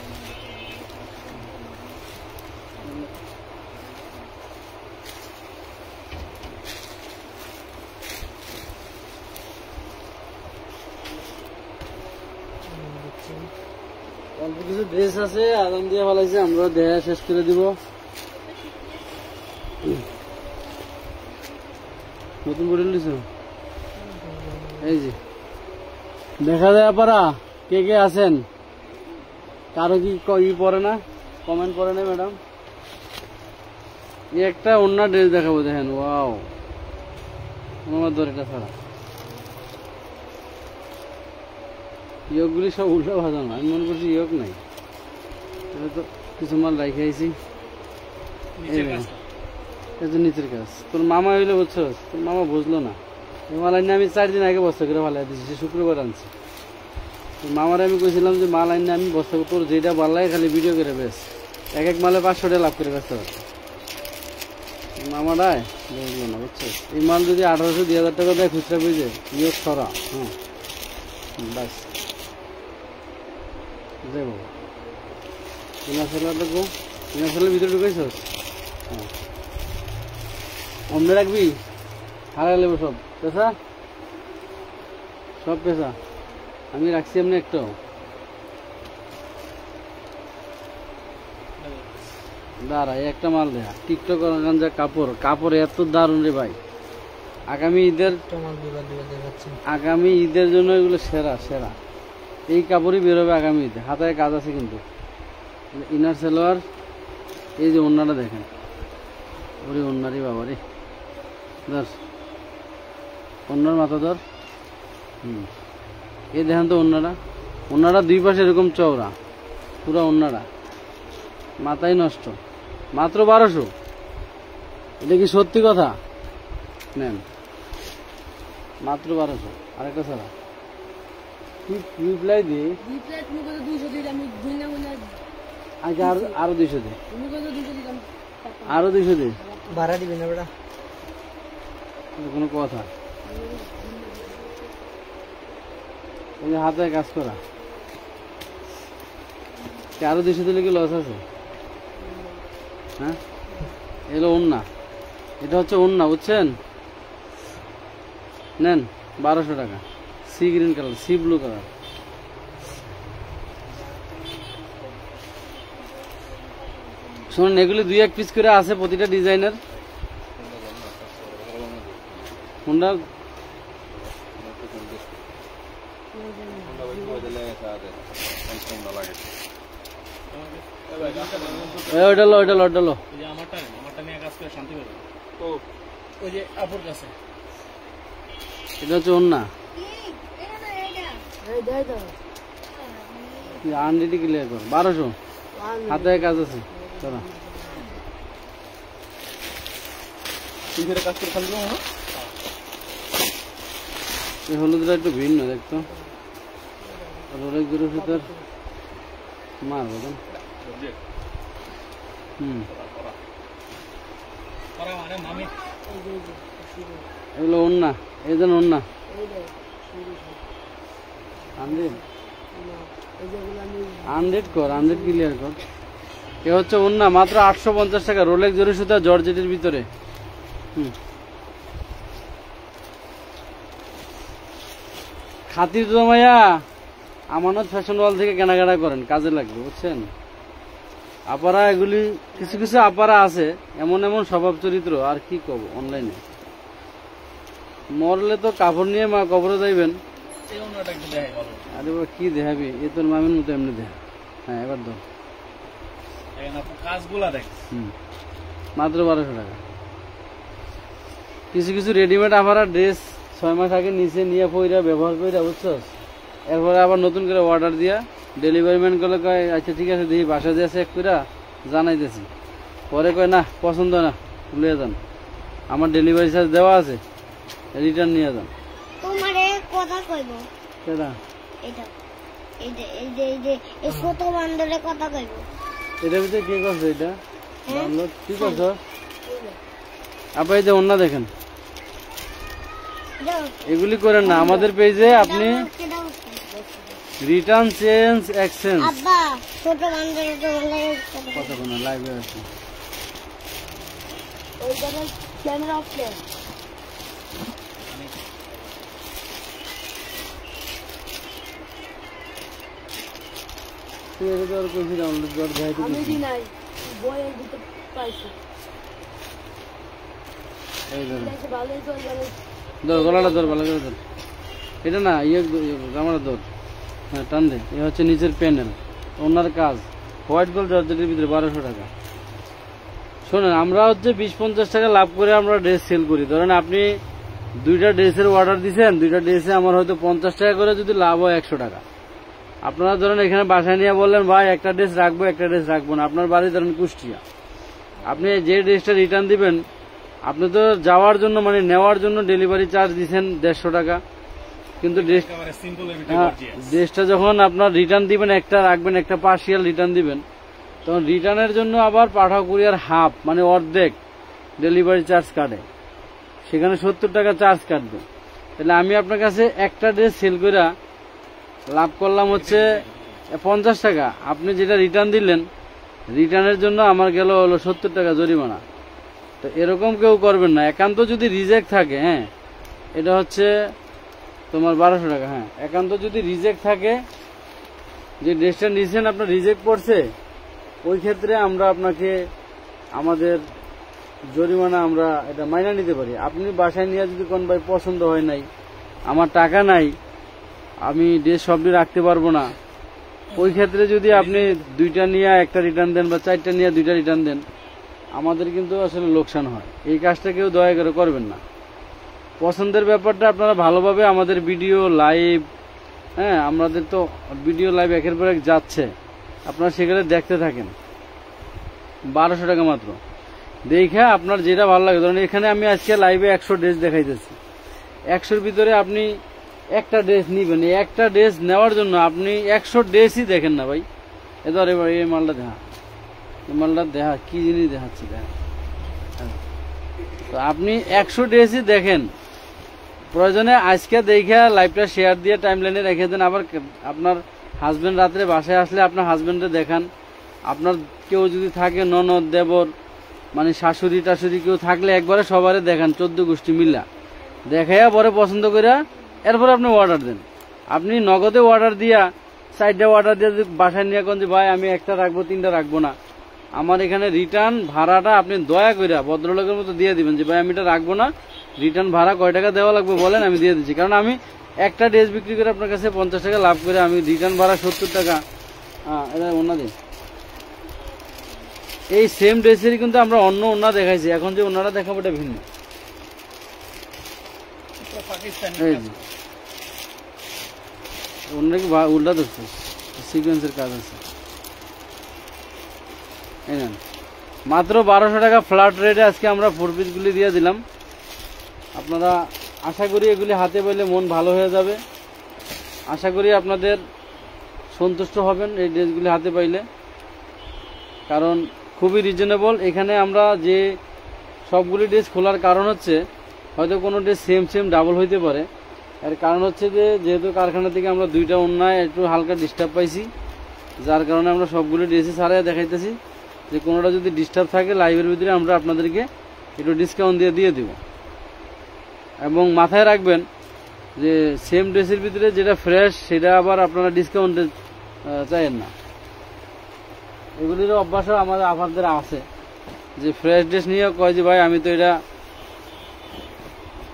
অল্প কিছু ড্রেস আছে আরাম দিয়ে ফেলাইছে আমরা দেয়া শেষ করে দিব। নতুন করে নিস এই যে দেখা যায় পারা কে কে আছেন কারো কি ই পরে না কমেন্ট পরে না ম্যাডাম এই একটা অন্য ড্রেস দেখাবো দেখেন ওয়াও আমার দরকার ছাড়া ইয়কগুলি সব উল্টা ভাজানো আমি মনে করছি ইয়ক নাই তো কিছু মাল রাখে আইছি এই তো নিচের কাজ তোর মামা হইলে বুঝছো তোর মামা বুঝলো না এই মাল আইনে আমি 4 দিন আগে বস্তা করে ভালাই দিচ্ছি সে শুক্রবার আনছি মামার আমি কইছিলাম যে মাল আইনে আমি বস্তা তোর যেটা বাড়লাই খালি ভিডিও করে বেশ এক মালে 500 টাকা লাভ করে ব্যস্ত পারছে মামারায় বুঝলো না বুঝছো এই মাল যদি 1800-2000 টাকা দেয় খুচরা বুঝে ইয়ক সরা হ্যাঁ বাস দেবো দেখবো ভিতরে ঢুকাইছ হ্যাঁ অমনে রাখবি হারা লেবো সব পেশা সব পেশা আমি রাখছি এমনি একটাও দাঁড়া একটা মাল দেখা টিকটক যা কাপড় কাপড় এত দারুণ রে ভাই আগামী ঈদের জন্য এগুলো সেরা সেরা এই কাপড়ই বেরোবে আগামী ঈদে হাতায় কাজ আছে কিন্তু ইনার সালোয়ার এই যে ওন্নাটা দেখেন ওরে ওন্নারি বাবা রে ধর ওন্নার মাথা ধর এই দেখেন তো ওন্নাটা 2 পাশে এরকম চওড়া পুরা ওন্নাটা মাথায় নষ্ট মাত্র 1200 এটা কি সত্যি কথা নেন মাত্র 1200 আরেকটা ছাড়া রিপ্লাই দিয়ে আচ্ছা আরো 200 দে আরো 200 দে ভাড়া দিবি না বেটা কোনো কথা এই যে হাতে কাজ করা আরো 200 দিলে কি লস আছে হ্যাঁ এলো ওন্না এটা হচ্ছে ওন্না বুঝছেন নেন 1200 টাকা C green colour sea blue colour শুনুন এগুলি 2-1 পিস করে আছে প্রতিটা ডিজাইনের কোনটা ওইটা লো এটা হচ্ছে ওন্না আনডিটি ক্লিয়ার কর 1200 হাতে কাজ আছে এই হলুদটা একটু ভিন্ন দেখতো, রোলেক্স জেরো সুতার মাল বলেন। এগুলো ওন্না, এই জন্য ওন্না 100 কর, 100 ক্লিয়ার কর। এ হচ্ছে ওন্না মাত্র 850 টাকা, রোলেক্স জরি সুতা জর্জেটের ভিতরে। খাতির তো মাইয়া আমানত ফ্যাশন ওয়াল থেকে কেনাকাটা করেন, কাজে লাগবে বুঝছেন। আপারা এগুলি কিছু কিছু আপারা আছে এমন এমন স্বভাব চরিত্র, আর কি কব। অনলাইনে মরলে তো কাপড় নিয়ে মা কবরে যাইবেন। আরে বাবা কি দেখাবি, এ তোর মামির মতো এমনি দেখা। হ্যাঁ এবার ধর কাজগুলা দেখ, মাত্র 1200 টাকা। কিছু কিছু রেডিমেড আপারা ড্রেস 6 মাস আগে নিচে নিয়ে পইরা ব্যবহার কইরা বুঝছস, এরপরে আবার নতুন করে অর্ডার দিয়া ডেলিভারি ম্যান করলে কয় আচ্ছা ঠিক আছে দেখি বাসা দিয়ে চেক করে জানাইতেছি, পরে কয় না পছন্দ না ভুলে যান, আমার ডেলিভারি চার্জ দেওয়া আছে, রিটার্ন নিয়ে যান। তোমারে কথা কইব কেডা এটা, এই যে এই যে এই যে এই ছোট বান্দরে কথা কইব। এটার ভিতরে কে করছে এটা ডাউনলোড? কি করছো আপা? এই যে অন্য দেখেন, এগুলি করেন না আমাদের পেজে। আপনি রিটার্ন চেঞ্জ এক্সচেঞ্জ আব্বা ছোট বান্দরে তো কথা কোন লাইভে আছে, ওই জায়গায় ক্যামেরা অফ করে তুই এটা আর কইছি ডাউনলোড কর ভাই। তুই আমি নাই বইয়ের ভিতর পাইছি, এই ধর এটা ভালোই তো জানো। ধর গলাটা ধর, ভালো করে ধর। এটা না জামাটা ধর, হ্যাঁ টান দে। এ হচ্ছে নিচের প্যানেল, ওনার কাজ হোয়াইট গোল্ড জর্জেটের ভিতরে 1200 টাকা। শোনেন আমরা হচ্ছে 20-50 টাকা লাভ করে আমরা ড্রেস সেল করি। ধরেন আপনি 2টা ড্রেসের অর্ডার দিচ্ছেন, 2টা ড্রেসে আমার হয়তো 50 টাকা করে, যদি লাভ হয় 100 টাকা। আপনারা ধরেন এখানে বাসায় নিয়ে বললেন ভাই একটা ড্রেস রাখবো একটা ড্রেস রাখবো না, আপনার বাড়ি ধরেন কুষ্টিয়া, আপনি যে ড্রেসটা রিটার্ন দিবেন আপনি তো যাওয়ার জন্য মানে নেওয়ার জন্য ডেলিভারি চার্জ দিচ্ছেন 150 টাকা, কিন্তু ড্রেসটা যখন আপনার রিটার্ন দিবেন একটা রাখবেন, একটা পার্সিয়াল রিটার্ন দিবেন, তখন রিটার্নের জন্য আবার পাঠাও কুরিয়ার হাফ মানে অর্ধেক ডেলিভারি চার্জ কাটে, সেখানে 70 টাকা চার্জ কাটবে। তাহলে আমি আপনার কাছে একটা ড্রেস সেল করে লাভ করলাম হচ্ছে 50 টাকা। আপনি যেটা রিটার্ন দিলেন রিটার্নের জন্য আমার গেল হলো 70 টাকা জরিমানা। তো এরকম কেউ করবেন না। একান্ত যদি রিজেক্ট থাকে, হ্যাঁ এটা হচ্ছে তোমার 1200 টাকা। হ্যাঁ একান্ত যদি রিজেক্ট থাকে, যে ড্রেসটা নিয়েছেন আপনার রিজেক্ট পড়ছে, ওই ক্ষেত্রে আমরা আপনাকে আমাদের জরিমানা আমরা এটা মাইনা নিতে পারি। আপনি বাসায় নিয়ে যদি কোন ভাই পছন্দ হয় নাই, আমার টাকা নাই, আমি ড্রেস সবটি রাখতে পারবো না, ওই ক্ষেত্রে যদি আপনি 2টা নিয়ে একটা রিটার্ন দেন বা 4টা নিয়ে 2টা রিটার্ন দেন, আমাদের কিন্তু আসলে লোকসান হয়। এই কাজটা কেউ দয়া করে করবেন না। পছন্দের ব্যাপারটা আপনারা ভালোভাবে আমাদের ভিডিও লাইভ, হ্যাঁ আমাদের তো ভিডিও লাইভ একের পর এক যাচ্ছে, আপনারা সেখানে দেখতে থাকেন। 1200 টাকা মাত্র, দেখে আপনার যেটা ভালো লাগে। ধরেন এখানে আমি আজকে লাইভে 100 ড্রেস দেখাইতেছি, 100-র ভিতরে আপনি একটা ড্রেস নিবেন। একটা ড্রেস নেওয়ার জন্য আপনি 100 ড্রেসই দেখেন না ভাই। এবার এবার এই মালটা দেখা, এই মালটা দেখা কি জিনিস দেখাচ্ছি দেখা। তো আপনি 100 ড্রেসই দেখেন, প্রয়োজনে আজকে দেখে লাইভটা শেয়ার দিয়ে টাইম লাইনে রেখে দেন। আবার আপনার হাজবেন্ড রাত্রে বাসায় আসলে আপনার হাজবেন্ডে দেখান। আপনার কেউ যদি থাকে ননদ দেবর মানে শাশুড়ি টাশুড়ি কেউ থাকলে একবারে সবারে দেখান, 14 গোষ্ঠী মিলা দেখাইয়া পরে পছন্দ করে এরপরে আপনি অর্ডার দেন। আপনি নগদে অর্ডার দিয়া 4টা অর্ডার দিয়ে বাসায় নিয়ে কোন যে ভাই আমি একটা রাখবো 3টা রাখবো না, আমার এখানে রিটার্ন ভাড়াটা আপনি দয়া করে ভদ্রলোকের মতো দিয়ে দিবেন যে ভাই আমি এটা রাখবো না, রিটার্ন ভাড়া কয় টাকা দেওয়া লাগবে বলেন, আমি দিয়ে দিচ্ছি। কারণ আমি একটা ড্রেস বিক্রি করে আপনার কাছে 50 টাকা লাভ করে আমি রিটার্ন ভাড়া 70 টাকা। এটা ওনাদের এই সেম ড্রেসেরই কিন্তু আমরা অন্য ওনা দেখাইছি, এখন যে ওনারা দেখাবো এটা ভিন্ন। ওনারা কি উল্টা ধরছে, সিকোয়েন্সের কাজ আছে। মাত্র 1200 টাকা ফ্ল্যাট রেটে আজকে আমরা 4 পিসগুলি দিয়ে দিলাম। আপনারা আশা করি এগুলি হাতে পেলে মন ভালো হয়ে যাবে। আশা করি আপনাদের সন্তুষ্ট হবেন এই ড্রেসগুলি হাতে পাইলে, কারণ খুবই রিজনেবল। এখানে আমরা যে সবগুলি ড্রেস খোলার কারণ হচ্ছে, হয়তো কোনো ড্রেস সেম ডাবল হইতে পারে, এর কারণ হচ্ছে যে যেহেতু কারখানা থেকে আমরা 2টা অন্যায় একটু হালকা ডিস্টার্ব পাইছি, যার কারণে আমরা সবগুলি ড্রেসই ছাড়াই দেখাইতেছি। যে কোনোটা যদি ডিস্টার্ব থাকে লাইভের ভিতরে আমরা আপনাদেরকে একটু ডিসকাউন্ট দিয়ে দিব। এবং মাথায় রাখবেন যে সেম ড্রেসের ভিতরে যেটা ফ্রেশ সেটা আবার আপনারা ডিসকাউন্টে চাইেন না। এগুলিরও অভ্যাসও আমাদের আপনাদের আছে, যে ফ্রেশ ড্রেস নিয়ে কয় যে ভাই আমি তো এটা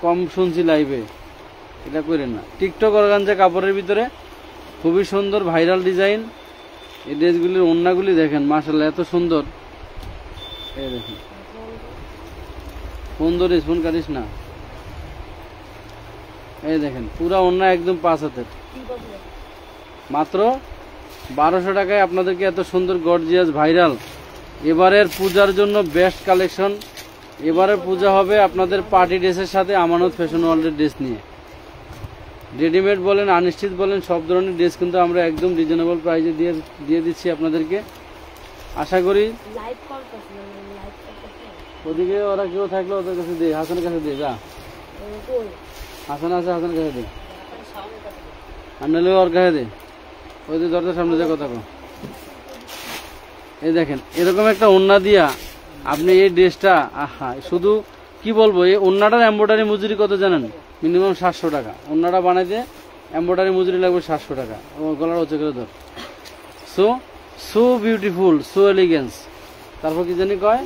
কম শুনছি লাইভে, এটা করেন না। টিকটক অর্গানজা কাপড়ের ভিতরে খুবই সুন্দর ভাইরাল ডিজাইন। এই ড্রেসগুলির ওড়নাগুলি দেখেন, মাশাআল্লাহ এত সুন্দর। এই দেখেন, সুন্দর স্পুন কাটিস না। এই দেখেন পুরা ওড়না একদম 5 হাতের, মাত্র 1200 টাকায় আপনাদেরকে এত সুন্দর গর্জিয়াস ভাইরাল এবারের পূজার জন্য বেস্ট কালেকশন। এবারের পূজা হবে আপনাদের পার্টি ড্রেসের সাথে আমানত ফ্যাশন ওয়ার্ল্ডের ড্রেস নিয়ে। রেডিমেড বলেন আনস্টিচ বলেন সব ধরনের ড্রেস কিন্তু আমরা একদম রিজনেবল প্রাইসে দিয়ে দিচ্ছি আপনাদেরকে। আশা করি ওদিকে ওরা কেউ থাকলে ওদের কাছে দে, হাসানের কাছে দে, যা হাসান আছে হাসানের কাছে দে, আর নাহলে ওর কাছে দে, ওই যে দরজার সামনে যা কথা কো। এই দেখেন এরকম একটা ওড়না দিয়া আপনি এই ড্রেসটা, আহা শুধু কি বলবো, এই ওড়নাটার এমব্রয়ডারি মজুরি কত জানেন? মিনিমাম 700 টাকা। ওড়নাটা বানাইতে এমব্রয়ডারি মজুরি লাগবে 700 টাকা। গলার হচ্ছে করে ধর। So beautiful, so elegance. তারপর কি জানি কয়,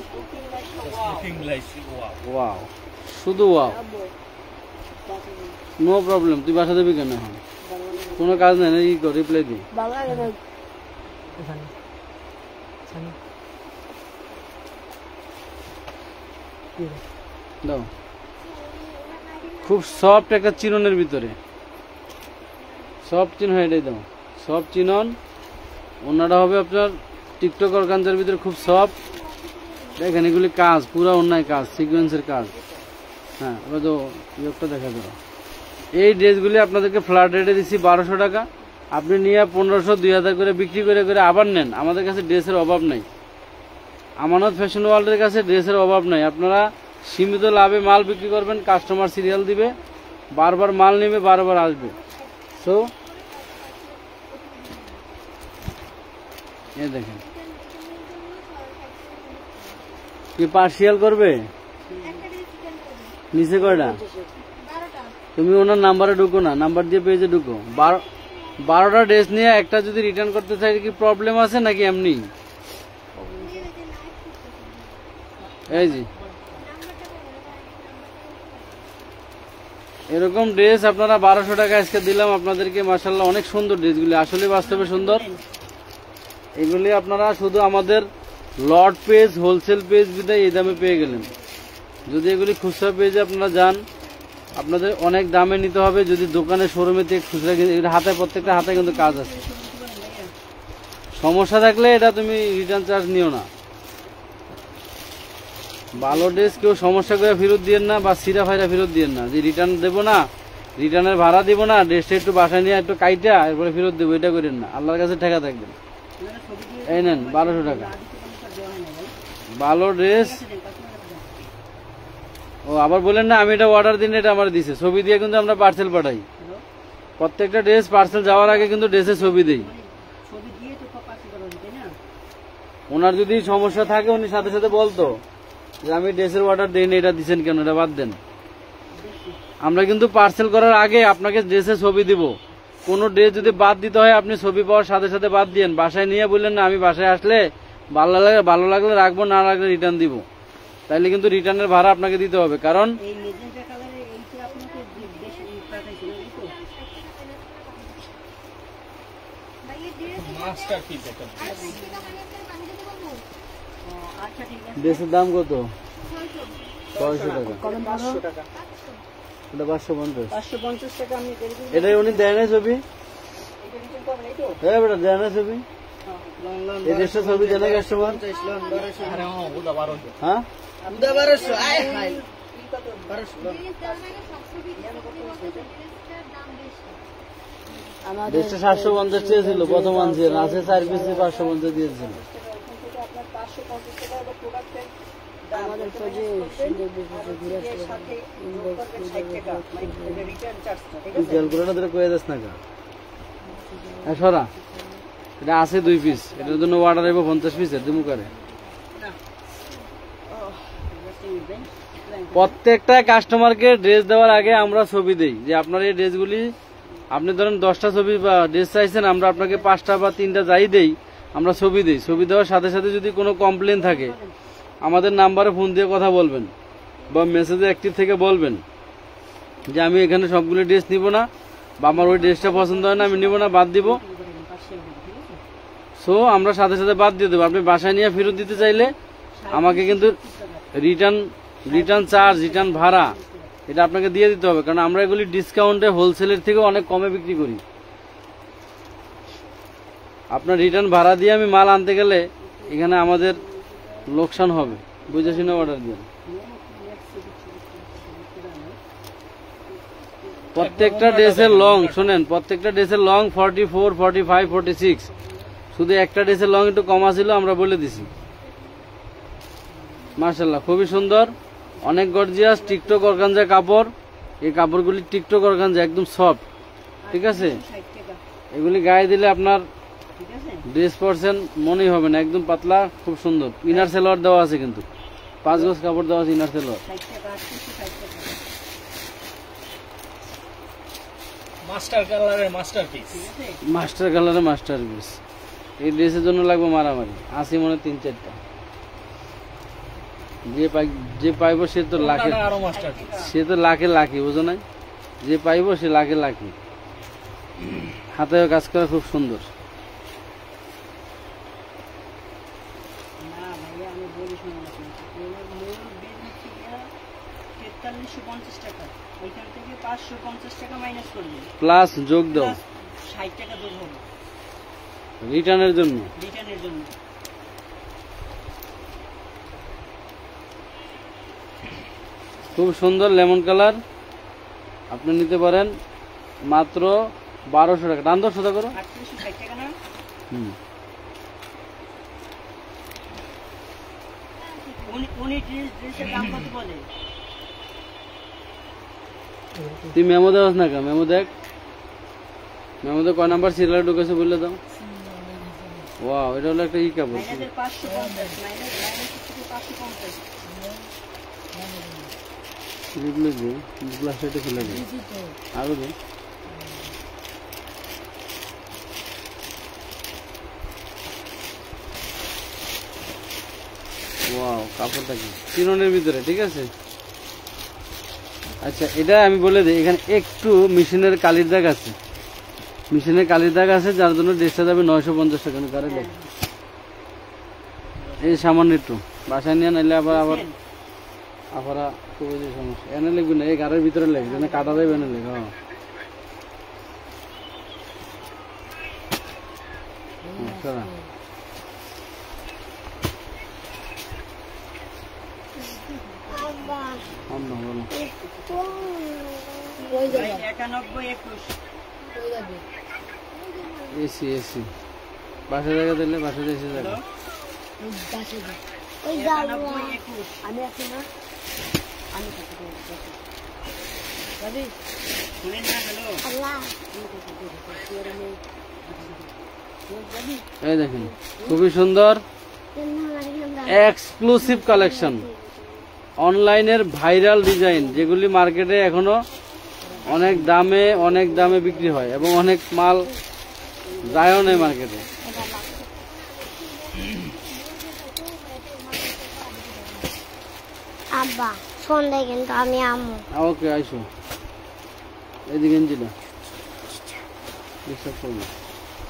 ওয়াও, শুধু ওয়াও। নো প্রবলেম, তুই বাসা দেবি কেন? এখন কোনো কাজ নেই, ই কর, রিপ্লাই দি। দাও, খুব সফট একটা চিননের ভিতরে, সফট চিহ্ন, এটাই দাও, সফট চিনন। ওনাটা হবে আপনার টিকটক অর্গানজার ভিতরে খুব সফট। দেখেন এগুলি কাজ, পুরা অন্যায় কাজ, সিকোয়েন্সের কাজ। হ্যাঁ, এবার তো ইয়োগটা দেখা দেবো। এই ড্রেসগুলি আপনাদেরকে ফ্ল্যাট রেটে দিচ্ছি 1200 টাকা। আপনি নিয়ে 1500 2000 করে বিক্রি করে আবার নেন। আমাদের কাছে ড্রেসের অভাব নাই, আমানত ফ্যাশন ওয়ার্ল্ডের কাছে ড্রেসের অভাব নাই। আপনারা সীমিত লাভে মাল বিক্রি করবেন, কাস্টমার সিরিয়াল দিবে, বারবার মাল নেবে, বারবার আসবে। সো এই দেখেন, কি পার্সিয়াল করবে নিচে কয়টা? তুমি ওনার নাম্বারে ঢুকো না, নাম্বার দিয়ে পেজে ঢুকো। 12টা ড্রেস নিয়ে একটা যদি রিটার্ন করতে চাই কি প্রবলেম আছে নাকি এমনি? এই জি এরকম ড্রেস আপনারা 1200 টাকা আজকে দিলাম আপনাদেরকে। মাশাআল্লাহ অনেক সুন্দর ড্রেসগুলি, আসলে বাস্তবে সুন্দর। এগুলি আপনারা শুধু আমাদের লট পেজ, হোলসেল পেজ বিদায় এই দামে পেয়ে গেলেন। যদি এগুলি খুচরা পেজে আপনারা যান, আপনাদের অনেক দামে নিতে হবে। যদি দোকানে শোরুমে থেকে খুচরা, হাতে প্রত্যেকটা হাতে কিন্তু কাজ আছে। সমস্যা থাকলে এটা তুমি রিটার্ন চার্জ নিও না। ভালো ড্রেস কেউ সমস্যা করে ফেরত দিয়েন না, বা সিরা ফাইরা ফেরত দিয়েন না, যে রিটার্ন দেবো না, রিটার্নের ভাড়া দিব না, ড্রেসটা একটু বাসায় নিয়ে একটু কাইটা এরপরে ফেরত দেবো, এটা করেন না। আল্লাহর কাছে ঠেকা থাকবেন। এই নেন 1200 টাকা ভালো ড্রেস। ও আবার বলেন না আমি এটা অর্ডার দিন, এটা আমার দিছে, ছবি দিয়ে কিন্তু আমরা পার্সেল পাঠাই। প্রত্যেকটা ড্রেস পার্সেল যাওয়ার আগে কিন্তু ড্রেসের ছবি দেই। ওনার যদি সমস্যা থাকে উনি সাথে সাথে বলতো যে আমি ড্রেসের অর্ডার দিইনি, এটা দিচ্ছেন কেন, এটা বাদ দেন। আমরা কিন্তু পার্সেল করার আগে আপনাকে ড্রেসের ছবি দিব। কোনো ড্রেস যদি বাদ দিতে হয় আপনি ছবি পাওয়ার সাথে সাথে বাদ দিয়েন। বাসায় নিয়ে বললেন না আমি বাসায় আসলে ভালো লাগলে রাখবো, না রাখলে রিটার্ন দিব, তাইলে কিন্তু রিটার্নের ভাড়া আপনাকে দিতে হবে। কারণ ড্রেসের দাম কত? 600 টাকা। এটা 550 টাকা। এটাই উনি দেয় না ছবি? হ্যাঁ বেটা দেয় না ছবি। এই ড্রেসটা ছবি দেন কাস্টমার। হ্যাঁ ড্রেসটা 750 চেয়েছিল প্রথম আনছিলেন, আছে 4 পিস 550 দিয়েছিল। ক্যালকুলেটর কয়ে যাস না কা সরা, এটা আছে 2 পিস, এটার জন্য অর্ডার আইব 50 পিসের দিমু করে। প্রত্যেকটা কাস্টমারকে ড্রেস দেওয়ার আগে আমরা ছবি দেই যে আপনার এই ড্রেসগুলি, আপনি ধরেন 10টা ছবি বা ড্রেস চাইছেন, আমরা আপনাকে 5টা বা 3টা যাই দেই, আমরা ছবি দেই। ছবি দেওয়ার সাথে সাথে যদি কোনো কমপ্লেন থাকে আমাদের নাম্বারে ফোন দিয়ে কথা বলবেন বা মেসেজে অ্যাক্টিভ থেকে বলবেন যে আমি এখানে সবগুলো ড্রেস নিব না, বা আমার ওই ড্রেসটা পছন্দ হয় না, আমি নিব না, বাদ দিব। সো আমরা সাথে সাথে বাদ দিয়ে দেবো। আপনি বাসায় নিয়ে ফেরত দিতে চাইলে আমাকে কিন্তু রিটার্ন চার্জ, রিটার্ন ভাড়া এটা আপনাকে দিয়ে দিতে হবে, কারণ আমরা এগুলি ডিসকাউন্টে হোলসেলের থেকে অনেক কমে বিক্রি করি। আপনার রিটার্ন ভাড়া দিয়ে আমি মাল আনতে গেলে এখানে আমাদের লোকসান হবে, বুঝে শুনে অর্ডার দিয়ে। প্রত্যেকটা ড্রেসের লং শোনেন, প্রত্যেকটা ড্রেসের লং 44, 45, 46। শুধু একটা ড্রেসের লং একটু কমা ছিল, আমরা বলে দিছি। মাশাআল্লাহ খুবই সুন্দর, অনেক গর্জিয়াস টিকটক অর্গানজা কাপড়। এই কাপড়গুলি টিকটক অর্গানজা, একদম সফট, ঠিক আছে। এগুলি গায়ে দিলে আপনার ড্রেস পরছেন মনেই হবে না, একদম পাতলা, খুব সুন্দর। ইনার সেলোয়ার দেওয়া আছে, কিন্তু 5 গজ কাপড় দেওয়া আছে ইনার সেলোয়ার। মাস্টার কালারের মাস্টারপিস, মাস্টার কালারের মাস্টারপিস। এই ড্রেসের জন্য লাগবে মারামারি, আসি মনে 3-4টা। যে পাইব সে তো লাখে, সে তো লাখে লাখি, বুঝো নাই? যে পাইব সে লাখে লাখি। হাতেও কাজ করা খুব সুন্দর। প্লাস যোগ দাও 60 টাকা যোগ হবে রিটার্নের জন্য। খুব সুন্দর লেমন কালার, আপনি নিতে পারেন মাত্র 1200 টাকা। দাম 10 টাকা করো। 860 টাকা না? উনি ড্রেসের দাম কত বলে? তুই মেমো দেওয়াস না কা? মেমো দেখ, মেমো কয় নাম্বার সিরিয়াল ঢুকেছে বললে দাও। ওয়াও, এটা হলো একটা ই কাপড়। 550 আরো দে। ওয়াও, কাপড়টা কি চিননের ভিতরে, ঠিক আছে। আচ্ছা, এটা আমি বলে দিই, এখানে একটু মেশিনের কালির দাগ আছে, মেশিনের কালির দাগ আছে, যার জন্য ড্রেসটা যাবে 950 টাকা। কারের দাগ এই সামান্য একটু, বাসায় নিয়ে নাইলে আবার আপারা খুব সমস্যা। এনে লিখবি না, এই গাড়ির ভিতরে লেগে যেন কাটা দেবে, এনে লেগে। এসি এসি বাসা জায়গা দিলে বাসা এসে যাবে। এই দেখেন খুবই সুন্দর এক্সক্লুসিভ কালেকশন, অনলাইনের ভাইরাল ডিজাইন, যেগুলি মার্কেটে এখনো অনেক দামে বিক্রি হয় এবং অনেক মাল যায়ও নেই মার্কেটে। আব্বা সন্ধ্যায় কিন্তু আমি আমু। ওকে, আইসো এদিকে গেঞ্জিটা ডিস্টার্ব করবো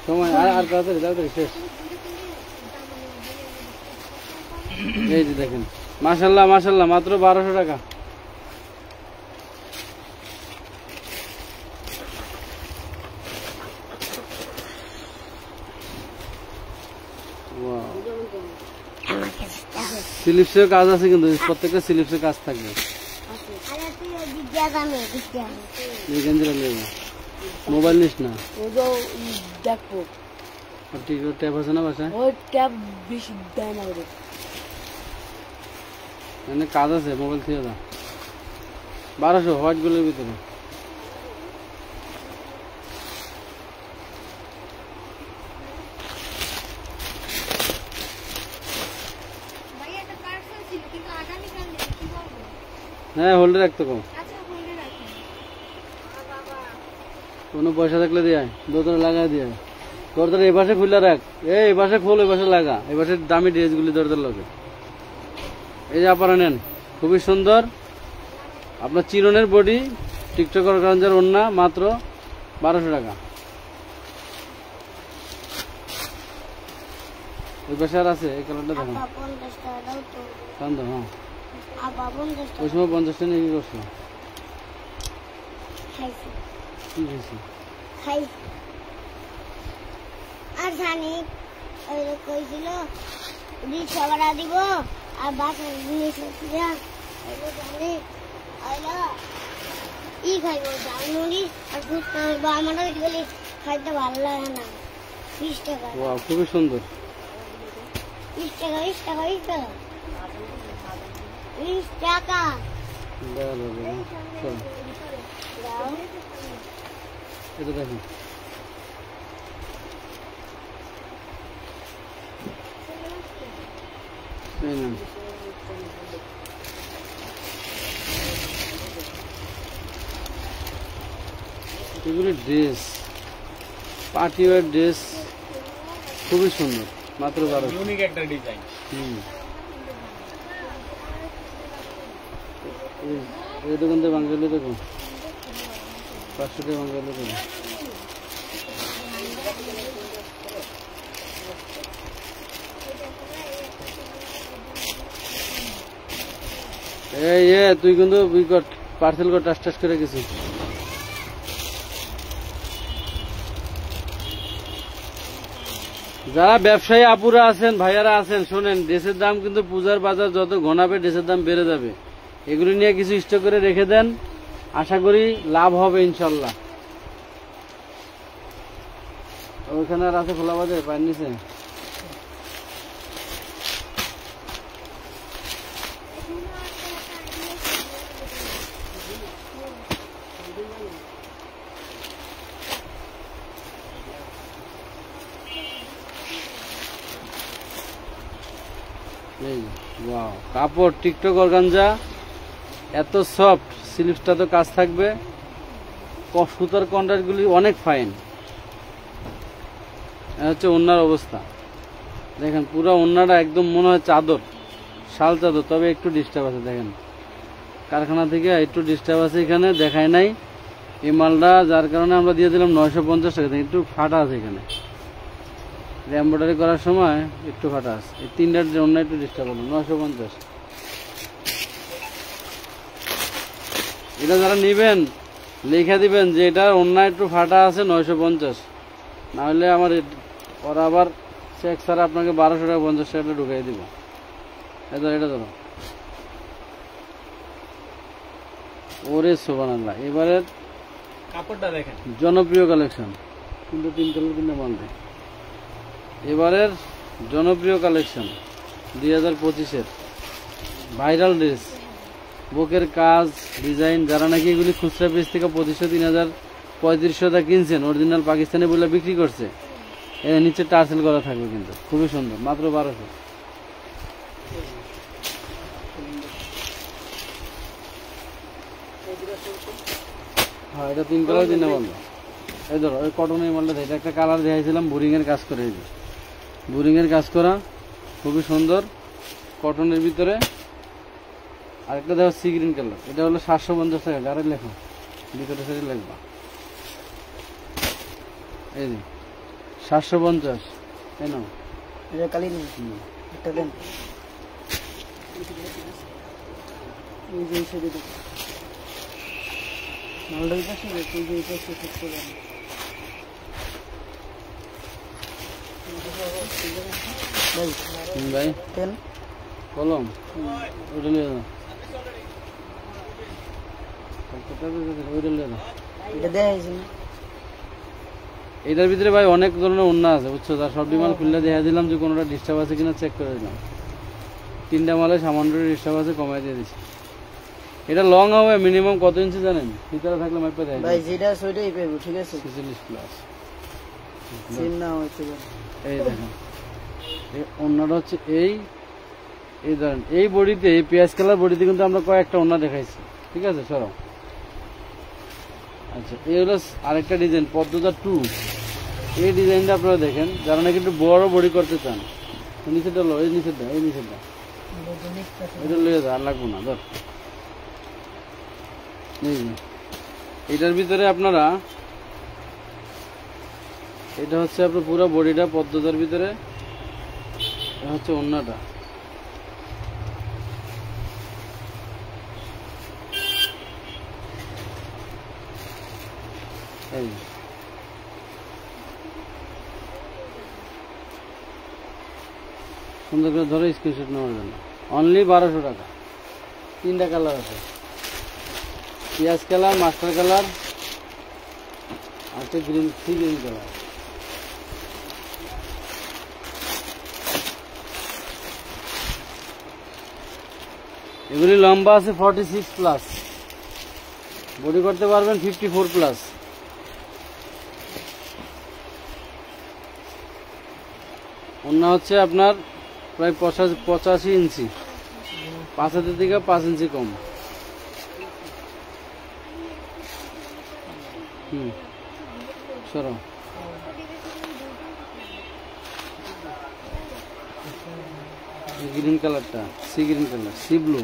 সময় আর তাড়াতাড়ি শেষ। এই যে দেখেন, মাশাল্লাহ মাশাল্লাহ, মাত্র 1200 টাকা। আমার কাছে আছে। স্লিপসের কাজ আছে কিন্তু প্রত্যেকটা স্লিপসের কাজ থাকবে। আরে তুই ওই বিদ্যা দামে এই গেঞ্জিটা নেবে, মোবাইল নিস না। দেখবো আর ঠিক ট্যাপ আছে না বাসায়? ওই ট্যাব বেশি দেয় না ওদের। এখানে কাজ আছে, মোবাইল থেকে দাও। 1200 হোয়াইট গোল্ডের ভিতরে। ভাই এটা পার্সেল ছিল কিন্তু আগামী কাল কি বলবো? হ্যাঁ, হোল্ডে রাখতে কম। আচ্ছা বলে রাখি। বাবা কোনো পয়সা থাকলে দিয়ে আয়, দোতরে লাগাই দিয়ে আয়। দরজার এই পাশে খুলে রাখ, এই পাশে খোল, এই পাশে লাগা, এই পাশে দামি ড্রেসগুলি দরজার লগে। এই যে আপনারা নেন, খুবই সুন্দর। আপনার চিরনের বডি, টিকটক অর্গানজার ওড়না, মাত্র 1200 টাকা। ওই পাশে আর আছে, এই কালারটা দেখুন। আব্বা 50 টাকা দাও তো। শান্ত, হ্যাঁ। আব্বা 50 টাকা ওই সময় 50 টাকা নিয়ে কি করছো? খাইছি। কি খাইছি? খাইছি। আর জানি ওই লোক কইছিল রিক্সা ভাড়া দিব আর বাসার জিনিস দিয়া জানি আইলা ই খাইব জানুরি আর দুধ খাইব। আমার ওইগুলি খাইতে ভালো লাগে না। 20 টাকা ওয়াও, খুবই সুন্দর। 20 টাকা 20 টাকা 20 টাকা 20 টাকা দাঁড়াও, চলো, দাও। এটা দেখুন। এই নেন। এগুলি ড্রেস, পার্টি ওয়ার ড্রেস, খুবই সুন্দর, মাত্র 1200। ইউনিক একটা ডিজাইন। এই দোকান থেকে বাঙালি দেখো, 500 টাকা বাঙালি দেখো। এই তুই কিন্তু পার্সেল কর, টাস টাস করে গেছিস। যারা ব্যবসায়ী আপুরা আছেন, ভাইয়ারা আছেন, শোনেন, ড্রেসের দাম কিন্তু পূজার বাজার যত ঘনাবে ড্রেসের দাম বেড়ে যাবে। এগুলি নিয়ে কিছু স্টক করে রেখে দেন, আশা করি লাভ হবে ইনশাল্লাহ। ওইখানে আর আছে খোলা বাজারে পায়ের নিচে। ওয়াও, কাপড় টিকটক অর্গানজা, এত সফট, স্লিপসটা তো কাজ থাকবে, সুতার কন্ট্রাস্ট গুলি অনেক ফাইন। হচ্ছে ওড়নার অবস্থা দেখেন, পুরো ওড়নাটা একদম মনে হয় চাদর, শাল চাদর, তবে একটু ডিস্টার্ব আছে। দেখেন কারখানা থেকে একটু ডিস্টার্ব আছে, এখানে দেখায় নাই এই মালটা, যার কারণে আমরা দিয়ে দিলাম 950 টাকা। একটু ফাটা আছে এখানে, এমব্রয়ডারি করার সময় একটু ফাটা আছে। এই তিনটার জন্য একটু ডিস্টার্ব হলো, 950। এটা যারা নিবেন লিখে দিবেন যে এটা অন্য একটু ফাটা আছে 950, না হলে আমার ওরা আবার চেক ছাড়া আপনাকে 1200 টাকা 50 টাকা ঢুকাই দিব। এটা ধরো, ওরে সুবহানাল্লাহ। এবারের কাপড়টা দেখেন, জনপ্রিয় কালেকশন, কিন্তু 3 কালার 3টা মাল দেয়। এবারের জনপ্রিয় কালেকশন 2025-এর ভাইরাল ড্রেস, বুকের কাজ, ডিজাইন। যারা নাকি এগুলি খুচরা পিস থেকে 2500, 3000, 3500 কিনছেন, অরিজিনাল পাকিস্তানি বলে বিক্রি করছে, এর নিচে টার্সেল করা থাকবে, কিন্তু খুবই সুন্দর, মাত্র 1200। হ্যাঁ, এটা 3 কালার 3টা মাল। এই ধরো, ওই কটনের মালটা, এটা একটা কালার দেখাইছিলাম, বোরিং এর কাজ করে, এই যে বোরিং এর কাজ করা, খুবই সুন্দর, কটনের ভিতরে। আরেকটা দেখো সি গ্রিন কালার, এটা হলো 750 টাকা। গাড়ি লেখো, ভিতরে সাইডে লিখবা, এই যে 750। তাই না? এটা কালি নেই, একটা দেন। এই যে এসে দিন মালটা পাশে, এই যে এটা সেট করে দেন। ভাই পেন কলম ওইটা নিয়ে যাও। ওইটা নিয়ে যাও। এটা দেখাইছি না এটার ভিতরে ভাই অনেক ধরনের ওন্না আছে বুঝছো, তার সব মাল খুললে দেখা দিলাম যে কোনোটা ডিস্টার্ব আছে কিনা চেক করে দিলাম। 3টা মালে সামান্য ডিস্টার্ব আছে, কমাই দিয়ে দিচ্ছি। এটা লং হবে মিনিমাম কত ইঞ্চি জানেন? ভিতরে থাকলে মাইপে দেয় ভাই যেটা আছে ওইটাই পাইবো, ঠিক আছে? 46 প্লাস। সেম না হইতে পারে। এই দেখেন এই ওন্নাটা হচ্ছে এই ধরেন এই বডিতে, এই পেঁয়াজ কালার বডিতে কিন্তু আমরা কয়েকটা ওন্না দেখাইছি, ঠিক আছে? সরো। আচ্ছা, এই হলো আরেকটা ডিজাইন পদ্মজা 2। এই ডিজাইনটা আপনারা দেখেন, যারা নাকি একটু বড় বডি করতে চান। নিচেটা লো, এই নিচেটা, এই নিচেটা এটা লয়ে যা, আর লাগবো না ধর। এটার ভিতরে আপনারা, এটা হচ্ছে আপনার পুরো বডিটা পদ্মজার ভিতরে, এটা হচ্ছে ওন্নাটা। এই সুন্দর করে ধরে স্ক্রিনশট নেওয়ার জন্য অনলি 1200 টাকা। 3টা কালার আছে, পেঁয়াজ কালার, মাস্টার কালার আর গ্রিন, সি গ্রিন কালার। এগুলি লম্বা আছে 46 প্লাস, বডি করতে পারবেন 54 প্লাস। ওন্না হচ্ছে আপনার প্রায় 85 ইঞ্চি, 5 হাতের থেকে 5 ইঞ্চি কম। সরো। গ্রিন কালারটা C green colour, C blue.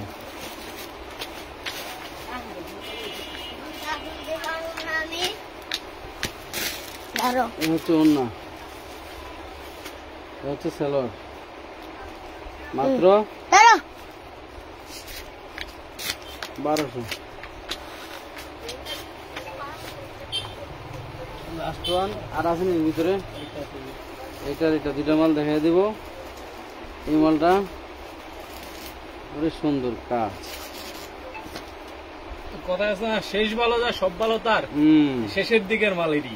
এই হচ্ছে ওন্না, এটা হচ্ছে সালোয়ার, মাত্র 1200। লাস্ট ওয়ান আর আছে এর ভিতরে, এটা 2টা মাল দেখাই দিব। এই মালটা অনেক সুন্দর কাজ, কথা আছে না, শেষ ভালো যা সব ভালো তার, শেষের দিকের মাল এটি।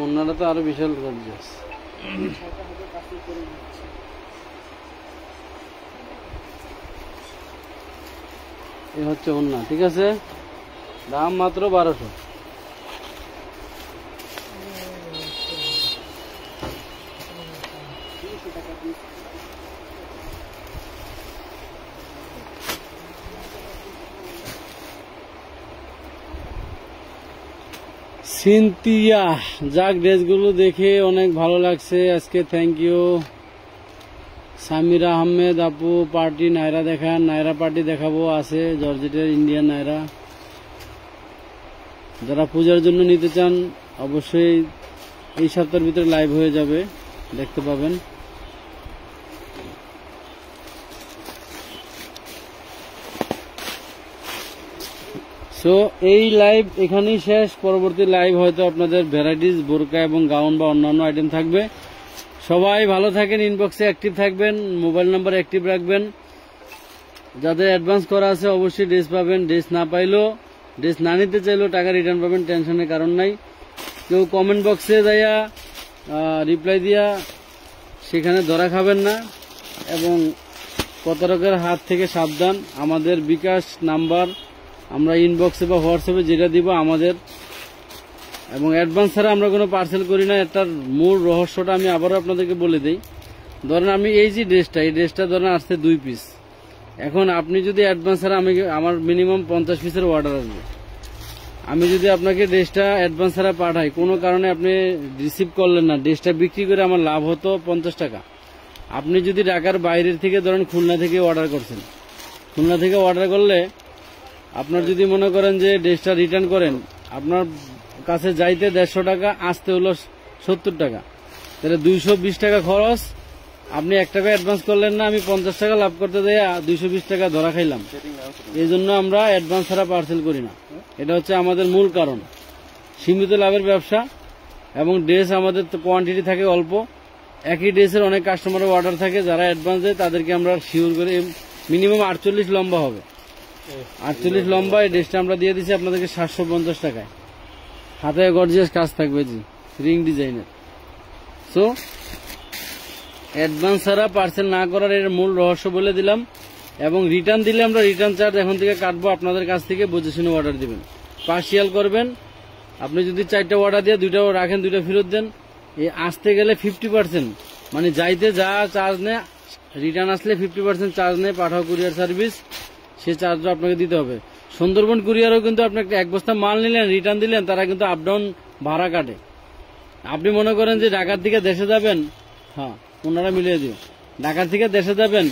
ওন্নাটা তো আরো বিশাল গর্জিয়াস। এই হচ্ছে ওন্না, ঠিক আছে? দাম মাত্র 1200। সিনথিয়া, যাক ড্রেসগুলো দেখে অনেক ভালো লাগছে আজকে, থ্যাংক ইউ। সামিরা আহমেদ আপু, পার্টি নায়রা দেখান। নায়রা পার্টি দেখাবো, আছে জর্জেটের ইন্ডিয়ান নায়রা। যারা পূজার জন্য নিতে চান অবশ্যই এই সপ্তাহের ভিতরে লাইভ হয়ে যাবে, দেখতে পাবেন। সো এই লাইভ এখানেই শেষ। পরবর্তী লাইভ হয়তো আপনাদের ভ্যারাইটিস বোরকা এবং গাউন বা অন্যান্য আইটেম থাকবে। সবাই ভালো থাকেন, ইনবক্সে অ্যাক্টিভ থাকবেন, মোবাইল নাম্বার অ্যাক্টিভ রাখবেন। যাদের অ্যাডভান্স করা আছে অবশ্যই ড্রেস পাবেন, ড্রেস না পাইলেও, ড্রেস না নিতে চাইলেও টাকা রিটার্ন পাবেন, টেনশনের কারণ নাই। কেউ কমেন্ট বক্সে যাইয়া রিপ্লাই দিয়া সেখানে ধরা খাবেন না, এবং প্রতারকের হাত থেকে সাবধান। আমাদের বিকাশ নাম্বার আমরা ইনবক্সে বা হোয়াটসঅ্যাপে যেটা দিব আমাদের, এবং অ্যাডভান্স ছাড়া আমরা কোনো পার্সেল করি না। এটার মূল রহস্যটা আমি আবারও আপনাদেরকে বলে দিই। ধরেন আমি এই যে ড্রেসটা, এই ড্রেসটা ধরেন আসছে 2 পিস। এখন আপনি যদি অ্যাডভান্স ছাড়া, আমার মিনিমাম 50 পিসের অর্ডার আসবে। আমি যদি আপনাকে ড্রেসটা অ্যাডভান্স ছাড়া পাঠাই, কোনো কারণে আপনি রিসিভ করলেন না, ড্রেসটা বিক্রি করে আমার লাভ হতো 50 টাকা। আপনি যদি ঢাকার বাইরের থেকে ধরেন খুলনা থেকে অর্ডার করছেন, খুলনা থেকে অর্ডার করলে আপনার যদি মনে করেন যে ড্রেসটা রিটার্ন করেন, আপনার কাছে যাইতে 150 টাকা, আসতে হলো 70 টাকা, তাহলে 220 টাকা খরচ। আপনি 1 টাকা অ্যাডভান্স করলেন না, আমি 50 টাকা লাভ করতে দেয় 220 টাকা ধরা খাইলাম। এই জন্য আমরা অ্যাডভান্স ছাড়া পার্সেল করি না। এটা হচ্ছে আমাদের মূল কারণ। সীমিত লাভের ব্যবসা, এবং ড্রেস আমাদের তো কোয়ান্টিটি থাকে অল্প। একই ড্রেসের অনেক কাস্টমারের অর্ডার থাকে, যারা অ্যাডভান্স দেয় তাদেরকে আমরা শিওর করে মিনিমাম 48 লম্বা হবে। 48 লম্বা এই ড্রেসটা আমরা দিয়ে দিচ্ছি আপনাদেরকে 750 টাকায়। হাতে গর্জিয়াস কাজ থাকবে জি, রিং ডিজাইনের। সো অ্যাডভান্স ছাড়া পার্সেল না করার এর মূল রহস্য বলে দিলাম। এবং রিটার্ন দিলে আমরা রিটার্ন চার্জ এখন থেকে কাটবো, আপনাদের কাছ থেকে বুঝে শুনে অর্ডার দিবেন। পার্সিয়াল করবেন, আপনি যদি 4টা অর্ডার দিয়ে 2টা রাখেন, 2টা ফেরত দেন। এই আসতে গেলে 50%, মানে যাইতে যা চার্জ নেয়, রিটার্ন আসলে 50% চার্জ নেয় পাঠাও কুরিয়ার সার্ভিস, সে চার্জটা আপনাকে দিতে হবে। সুন্দরবন কুরিয়ারও কিন্তু আপনি এক বস্তা মাল নিলেন, রিটার্ন দিলেন, তারা কিন্তু আপ ডাউন ভাড়া কাটে। আপনি মনে করেন যে ঢাকার থেকে দেশে যাবেন, হ্যাঁ ওনারা মিলিয়ে দিও, ঢাকার থেকে দেশে যাবেন,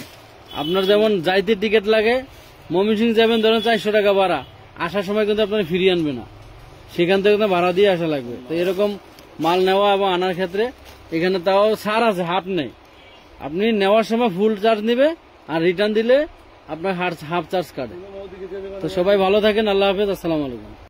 আপনার যেমন যাইতে টিকিট লাগে, ময়মনসিংহ যাবেন ধরেন 400 টাকা ভাড়া, আসার সময় কিন্তু আপনার ফিরিয়ে আনবে না, সেখান থেকে ভাড়া দিয়ে আসা লাগবে। তো এরকম মাল নেওয়া এবং আনার ক্ষেত্রে এখানে তাও ছাড় আছে, হাফ নেই। আপনি নেওয়ার সময় ফুল চার্জ নেবে, আর রিটার্ন দিলে আপনার হাফ চার্জ কাটে। তো সবাই ভালো থাকেন, আল্লাহ হাফেজ, আসসালামু আলাইকুম।